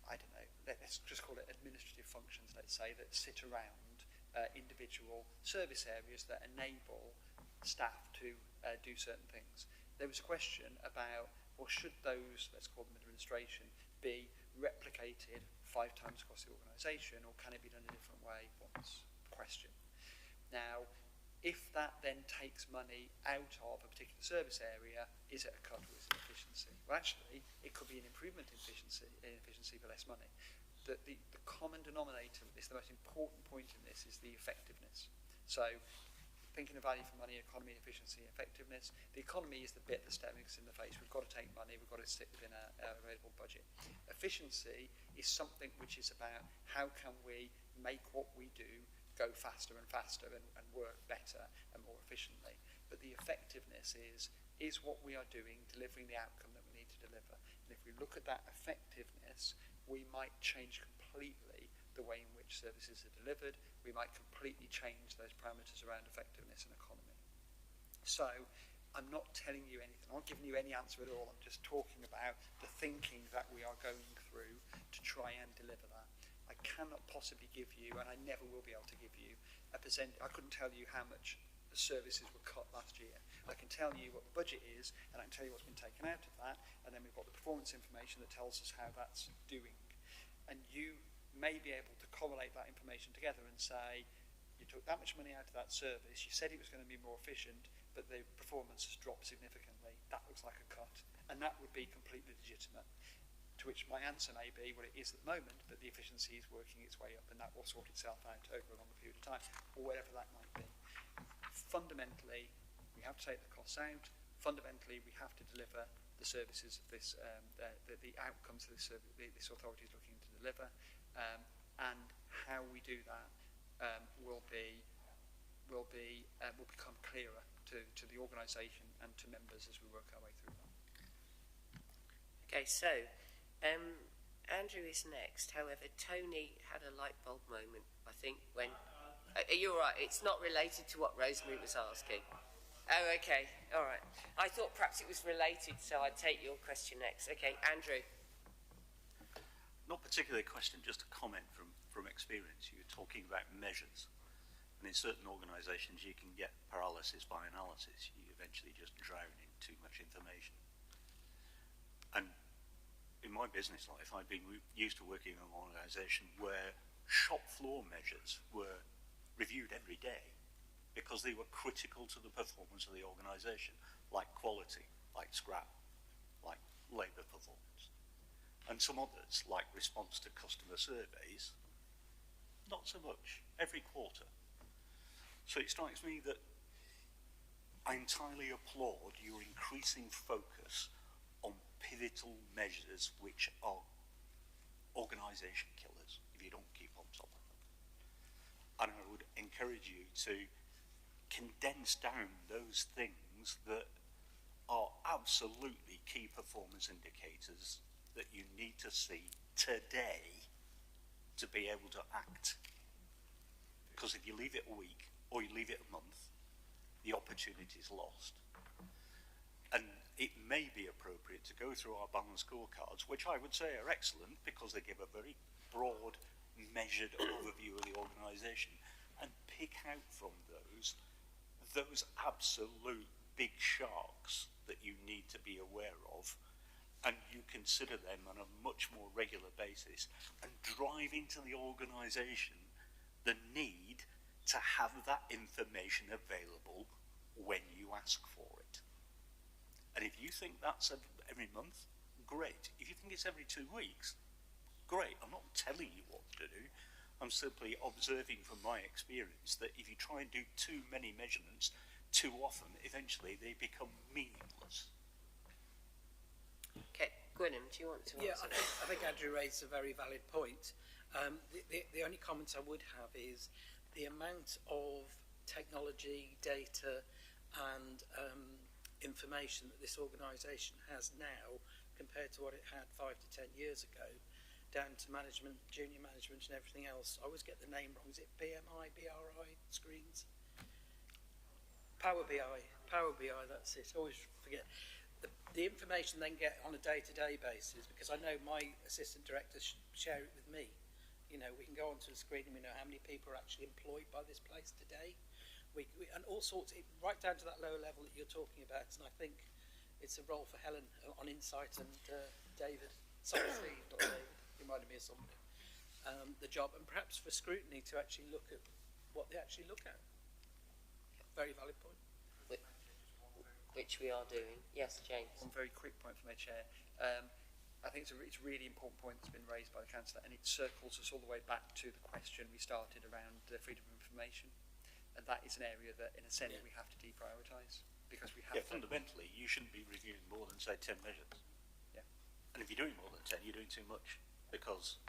I don't know, let's just call it administrative functions, let's say, that sit around individual service areas that enable staff to do certain things. There was a question about, well, should those, let's call them administration, be replicated 5 times across the organisation, or can it be done in a different way once? Question. Now, if that then takes money out of a particular service area, is it a cut or is it an efficiency? Well, actually, it could be an improvement in efficiency for less money. The common denominator, is the most important point in this, is the effectiveness. So, thinking of value for money, economy, efficiency, and effectiveness, the economy is the bit that's staring us in the face. We've got to take money, we've got to stick within our available budget. Efficiency is something which is about how can we make what we do go faster and faster and work better and more efficiently. But the effectiveness is what we are doing delivering the outcome that we need to deliver? And if we look at that effectiveness, we might change completely the way in which services are delivered. We might completely change those parameters around effectiveness and economy. So I'm not telling you anything, I'm not giving you any answer at all. I'm just talking about the thinking that we are going through to try and deliver that. I cannot possibly give you, and I never will be able to give you, a percent. I couldn't tell you how much the services were cut last year. I can tell you what the budget is, and I can tell you what's been taken out of that, and then we've got the performance information that tells us how that's doing. And you may be able to correlate that information together and say, you took that much money out of that service, you said it was going to be more efficient, but the performance has dropped significantly. That looks like a cut, and that would be completely legitimate. To which my answer may be, well, it is at the moment, but the efficiency is working its way up, and that will sort itself out over a longer period of time, or whatever that might be. Fundamentally, we have to take the costs out. fundamentally, we have to deliver the services of this, the outcomes of this, this authority is looking to deliver, and how we do that will become clearer to the organisation and to members as we work our way through that. Okay, so Andrew is next. However, Tony had a light bulb moment, I think, when... Are you all right? It's not related to what Rosemary was asking. Oh, okay. All right. I thought perhaps it was related, so I'd take your question next. Okay, Andrew. Not particularly a question, just a comment from experience. You were talking about measures. And in certain organisations, you can get paralysis by analysis. You eventually just drown in too much information. And in my business life, I've been used to working in an organisation where shop floor measures were reviewed every day because they were critical to the performance of the organisation, like quality, like scrap, like labour performance. And some others, like response to customer surveys, not so much, every quarter. So it strikes me that I entirely applaud your increasing focus on pivotal measures which are organisation killers if you don't keep on top of them. And I would encourage you to condense down those things that are absolutely key performance indicators that you need to see today to be able to act. Because if you leave it a week or you leave it a month, the opportunity is lost. And it may be appropriate to go through our balanced scorecards, which I would say are excellent because they give a very broad, measured overview of the organisation, and pick out from those absolute big sharks that you need to be aware of, and you consider them on a much more regular basis, and drive into the organisation the need to have that information available when you ask for it. And if you think that's every month, great. If you think it's every 2 weeks, great. I'm not telling you what to do. I'm simply observing from my experience that if you try and do too many measurements too often, eventually they become meaningless. Okay, Gwyneth, do you want to answer that? I think Andrew raised a very valid point. The only comments I would have is the amount of technology, data and information that this organisation has now compared to what it had 5 to 10 years ago, down to management, junior management and everything else. I always get the name wrong. Is it BMI, BRI screens? Power BI, that's it. I always forget. The information they get on a day-to-day basis, because I know my assistant directors share it with me. You know, we can go onto the screen and we know how many people are actually employed by this place today. And all sorts, right down to that lower level that you're talking about. And I think it's a role for Helen on Insight and David, sorry, Steve, not David, reminded me of somebody, the job, and perhaps for Scrutiny to actually look at what they actually look at. Very valid point. Which we are doing. Yes, James. One very quick point from the Chair. I think it's a really important point that's been raised by the Councillor, and it circles us all the way back to the question we started around freedom of information. And that is an area that, in a sense, we have to deprioritise, because we have fundamentally, you shouldn't be reviewing more than, say, 10 measures. Yeah. And if you're doing more than 10, you're doing too much, because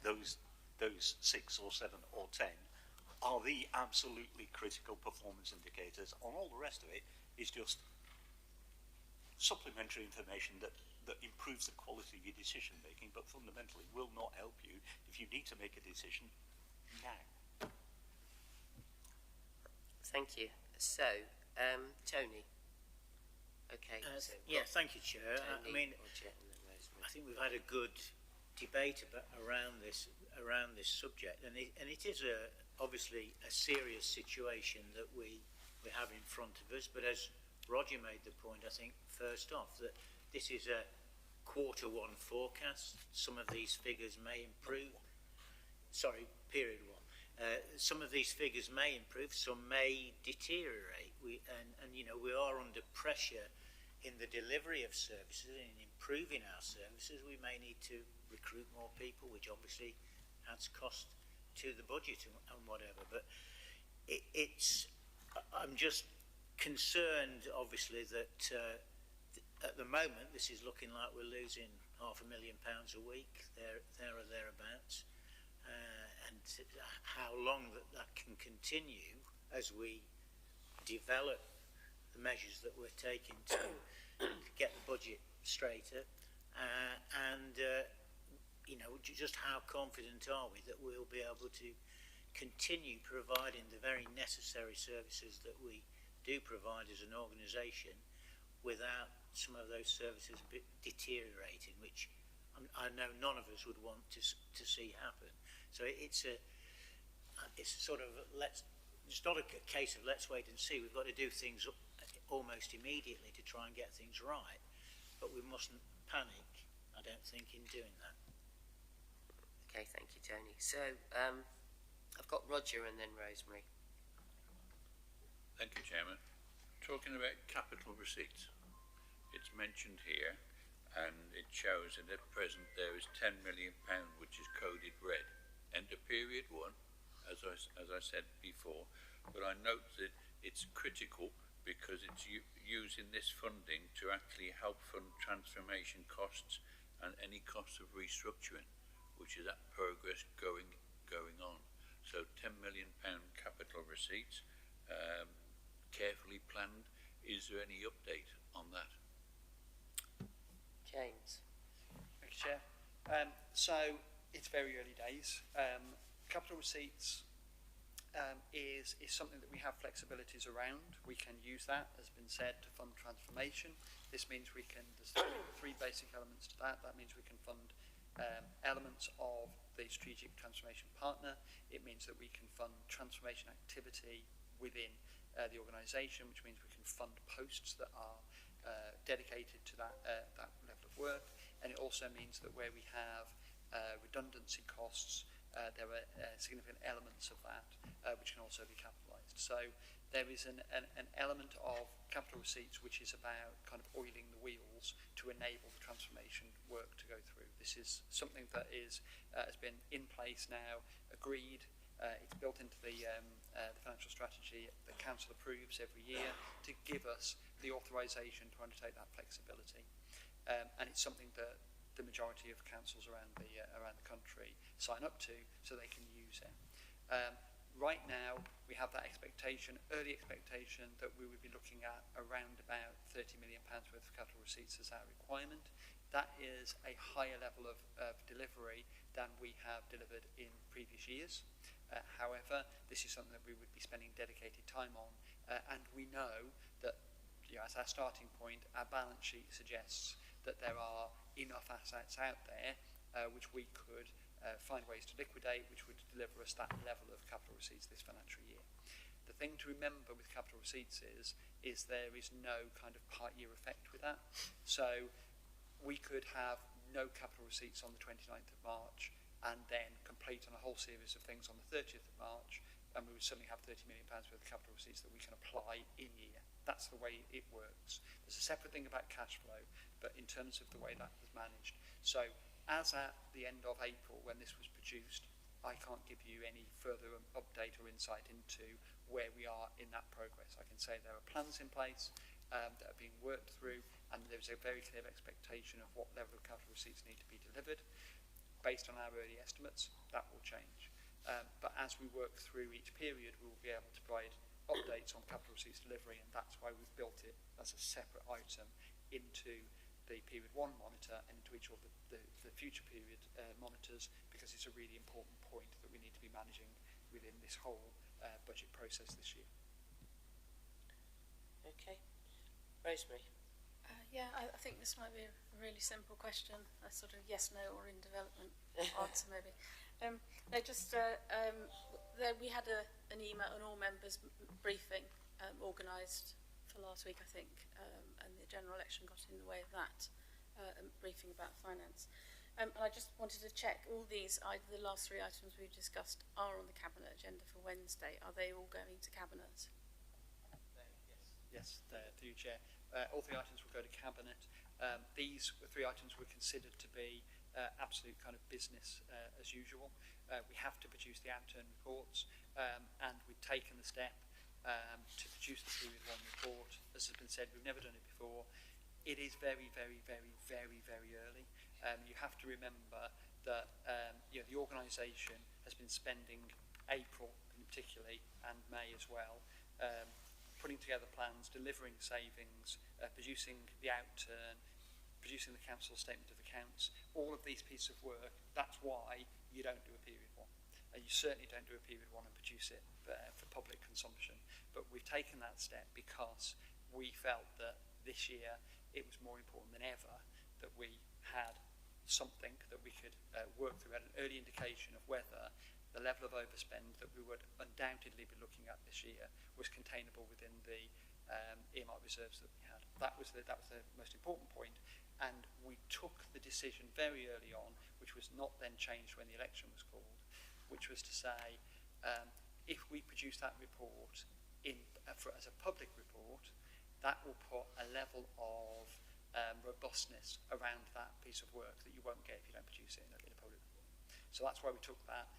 those 6 or 7 or 10 are the absolutely critical performance indicators. And all the rest of it is just supplementary information that improves the quality of your decision making, but fundamentally will not help you if you need to make a decision now. Thank you. So, Tony. Okay. Thank you, Chair. I mean, I think we've had a good debate around this subject, and it is obviously a serious situation that we have in front of us. But as Roger made the point, I think first off that this is a quarter 1 forecast. Some of these figures may improve. Sorry, period 1. Some of these figures may improve, some may deteriorate. And you know, we are under pressure in the delivery of services and in improving our services. We may need to recruit more people, which obviously adds cost to the budget and whatever. But I'm just concerned, obviously, that at the moment this is looking like we're losing £500,000 a week, there or thereabouts, and how long that can continue as we develop the measures that we're taking to get the budget straighter, and you know, just how confident are we that we'll be able to continue providing the very necessary services that we do provide as an organisation without some of those services a bit deteriorating, which I know none of us would want to see happen. So it's a sort of it's not a case of let's wait and see. We've got to do things almost immediately to try and get things right, but we mustn't panic, I don't think, in doing that. Okay, thank you, Tony. So I've got Roger and then Rosemary. Thank you, Chairman. Talking about capital receipts, it's mentioned here, and it shows that at present there is £10 million which is coded red. End of period 1, as I said before, but I note that it's critical because it's using this funding to actually help fund transformation costs and any costs of restructuring, which is at progress going on. So £10 million capital receipts, carefully planned. Is there any update on that? James. Thank you, Chair. So it's very early days. Capital receipts is something that we have flexibilities around. We can use that, as has been said, to fund transformation. This means we can, there's three basic elements to that. That means we can fund elements of the strategic transformation partner. It means that we can fund transformation activity within the organisation, which means we can fund posts that are dedicated to that level of work. And it also means that where we have redundancy costs, there are significant elements of that which can also be capitalised. So there is an element of capital receipts which is about kind of oiling the wheels to enable the transformation work to go through. This is something that is has been in place now, agreed. It's built into the financial strategy that Council approves every year to give us the authorisation to undertake that flexibility, and it's something that the majority of councils around the country sign up to, so they can use it. Right now, we have that expectation, early expectation, that we would be looking at around about £30 million worth of capital receipts as our requirement. That is a higher level of delivery than we have delivered in previous years. However, this is something that we would be spending dedicated time on, and we know that, you know, as our starting point, our balance sheet suggests that there are enough assets out there which we could find ways to liquidate, which would deliver us that level of capital receipts this financial year. The thing to remember with capital receipts is there is no kind of part year effect with that. So we could have no capital receipts on the 29th of March and then complete on a whole series of things on the 30th of March, and we would suddenly have £30 million worth of capital receipts that we can apply in year. That's the way it works. There's a separate thing about cash flow, but in terms of the way that was managed. So as at the end of April, when this was produced, I can't give you any further update or insight into where we are in that progress. I can say there are plans in place that are being worked through, and there's a very clear expectation of what level of capital receipts need to be delivered. Based on our early estimates, that will change. But as we work through each period, we will be able to provide updates on capital receipts delivery, and that's why we've built it as a separate item into the period 1 monitor and into each of the future period monitors, because it's a really important point that we need to be managing within this whole budget process this year. Okay. Rosemary. Yeah, I think this might be a really simple question, a sort of yes, no, or in development answer maybe. We had an email, an all members briefing organised for last week, I think, and the general election got in the way of that briefing about finance. And I just wanted to check all these, the last 3 items we've discussed are on the Cabinet agenda for Wednesday. Are they all going to Cabinet? Yes, through you, Chair. All 3 items will go to Cabinet. These 3 items were considered to be absolute kind of business as usual. We have to produce the outturn reports, and we've taken the step to produce the period 1 report. As has been said, we've never done it before. It is very, very, very, very, very early. You have to remember that the organisation has been spending April particularly and May as well, putting together plans, delivering savings, producing the outturn, producing the council statement of accounts, all of these pieces of work. That's why you don't do a period 1. You certainly don't do a period 1 and produce it for public consumption. But we've taken that step because we felt that this year it was more important than ever that we had something that we could work through at an early indication of whether the level of overspend that we would undoubtedly be looking at this year was containable within the earmark reserves that we had. That was the most important point, and we took the decision very early on, which was not then changed when the election was called, which was to say, if we produce that report as a public report, that will put a level of robustness around that piece of work that you won't get if you don't produce it in a public report. So that's why we took that,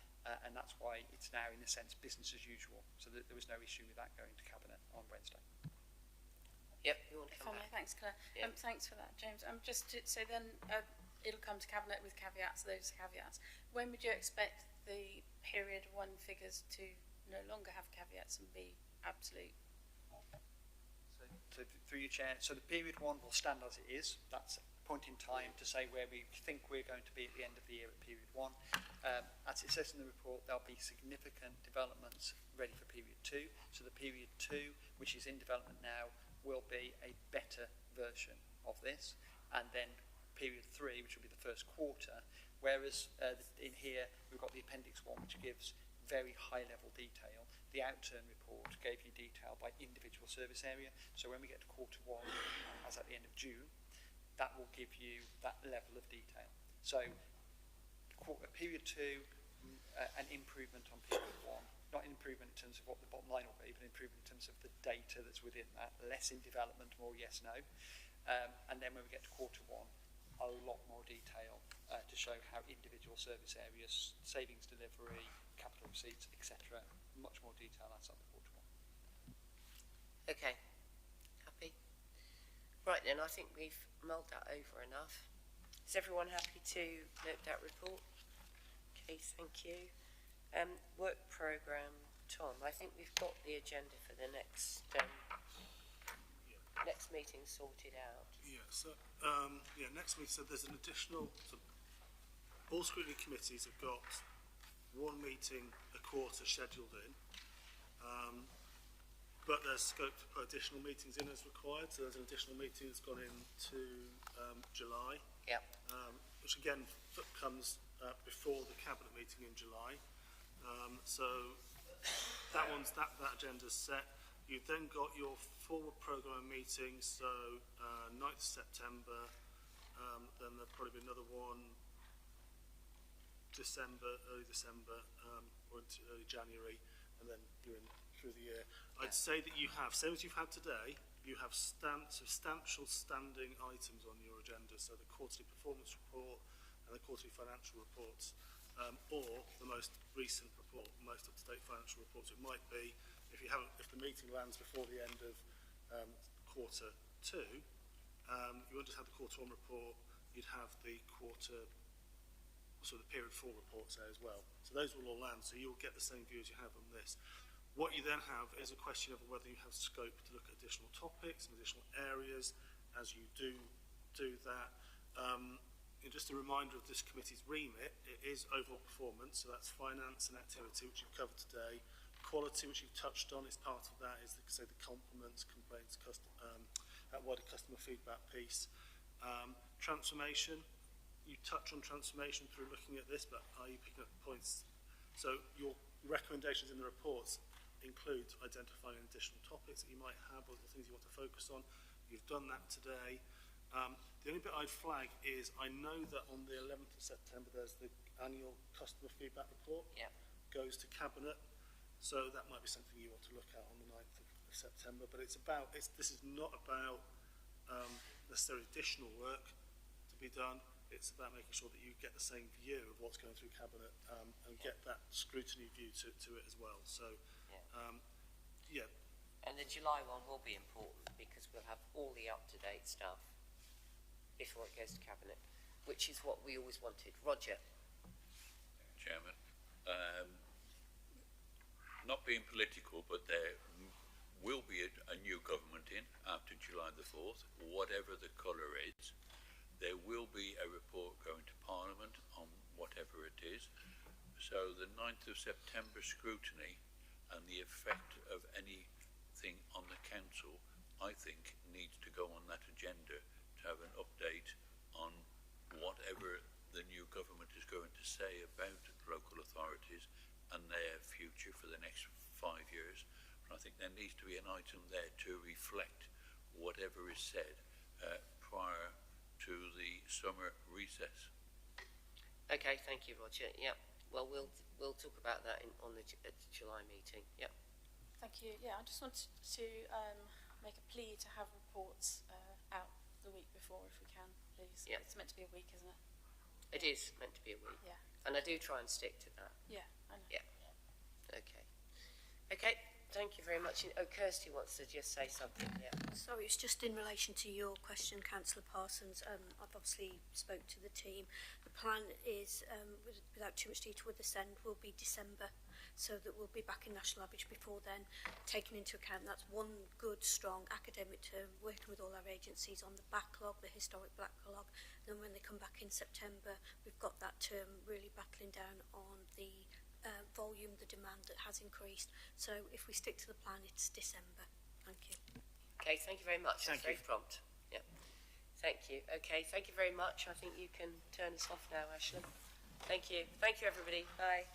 and that's why it's now, in a sense, business as usual. So that there was no issue with that going to Cabinet on Wednesday. Yep, you want to come back? Thanks, Claire. Yeah. Thanks for that, James. So then it'll come to Cabinet with caveats, those caveats. When would you expect the period 1 figures to no longer have caveats and be absolute? So through your chair, so the period 1 will stand as it is. That's a point in time to say where we think we're going to be at the end of the year at period 1. As it says in the report, there'll be significant developments ready for period 2. So the period 2, which is in development now, will be a better version of this. And then period 3, which will be the first quarter, whereas in here we've got the appendix 1, which gives very high level detail. The outturn report gave you detail by individual service area. So when we get to quarter 1, as at the end of June, that will give you that level of detail. So period 2, an improvement on period 1. Not an improvement in terms of what the bottom line will be, but an improvement in terms of the data that's within that. Less in development, more yes, no. And then when we get to quarter 1, a lot more detail to show how individual service areas, savings delivery, capital receipts, etc. Much more detail outside the quarter 1. Okay, happy? Right then, I think we've mulled that over enough. Is everyone happy to note that report? Okay, thank you. Work programme, Tom. I think we've got the agenda for the next meeting sorted out. Yeah, so next week, so there's an additional, so all scrutiny committees have got 1 meeting a quarter scheduled in, but there's scope to put additional meetings in as required. So there's an additional meeting that's gone into July, which again comes before the cabinet meeting in July. So that agenda's set. You've then got your forward programme meetings, so 9th September, then there'll probably be another one early December, or into early January, and then you're in through the year. I'd say that you have, same as you've had today, you have substantial standing items on your agenda, so the quarterly performance report and the quarterly financial reports, or the most recent report, most up-to-date financial reports. It might be, if the meeting lands before the end of quarter 2, you won't just have the quarter 1 report, you'd have the period 4 reports there as well. So those will all land, so you'll get the same view as you have on this. What you then have is a question of whether you have scope to look at additional topics and additional areas as you do that. And just a reminder of this committee's remit, it is overall performance, so that's finance and activity, which you've covered today. Quality, which you've touched on, is part of that, is the compliments, complaints, that wider customer feedback piece. Transformation, you touch on transformation through looking at this, but are you picking up the points? So your recommendations in the reports include identifying additional topics that you might have or the things you want to focus on. You've done that today. The only bit I'd flag is I know that on the 11th of September there's the annual customer feedback report. Goes to Cabinet, so that might be something you want to look at on the 9th of September. But this is not about necessarily additional work to be done. It's about making sure that you get the same view of what's going through Cabinet and get that scrutiny view to it as well. So, And the July one will be important because we'll have all the up-to-date stuff before it goes to Cabinet, which is what we always wanted. Roger. Chairman, not being political, but there will be a new government in after July the 4th, whatever the colour is. There will be a report going to Parliament on whatever it is. So the 9th of September scrutiny and the effect of anything on the council, I think, needs to go on that agenda to have an update on whatever the new government is going to say about local authorities and their future for the next 5 years. And I think there needs to be an item there to reflect whatever is said prior to the summer recess. Okay, thank you, Roger. Yeah. Well, we'll talk about that on the July meeting. Yeah. Thank you. Yeah, I just wanted to make a plea to have reports out the week before, if we can, please. Yeah. It's meant to be a week, isn't it? It is meant to be a week. Yeah. And I do try and stick to that. Yeah, I know. Yeah. Okay. Okay, thank you very much. Oh, Kirsty wants to just say something. Yeah. Sorry, it's just in relation to your question, Councillor Parsons. I've obviously spoke to the team. The plan is, without too much detail with the send, will be December, so that we'll be back in national average before then, taking into account that's one good, strong academic term, working with all our agencies on the backlog, the historic backlog. Then when they come back in September, we've got that term really battling down on the volume, the demand that has increased. So if we stick to the plan, it's December. Thank you. Okay, thank you very much. That's Thank you. very prompt. Yeah. Thank you. Okay, thank you very much. I think you can turn us off now, Ashley. Thank you. Thank you, everybody. Bye.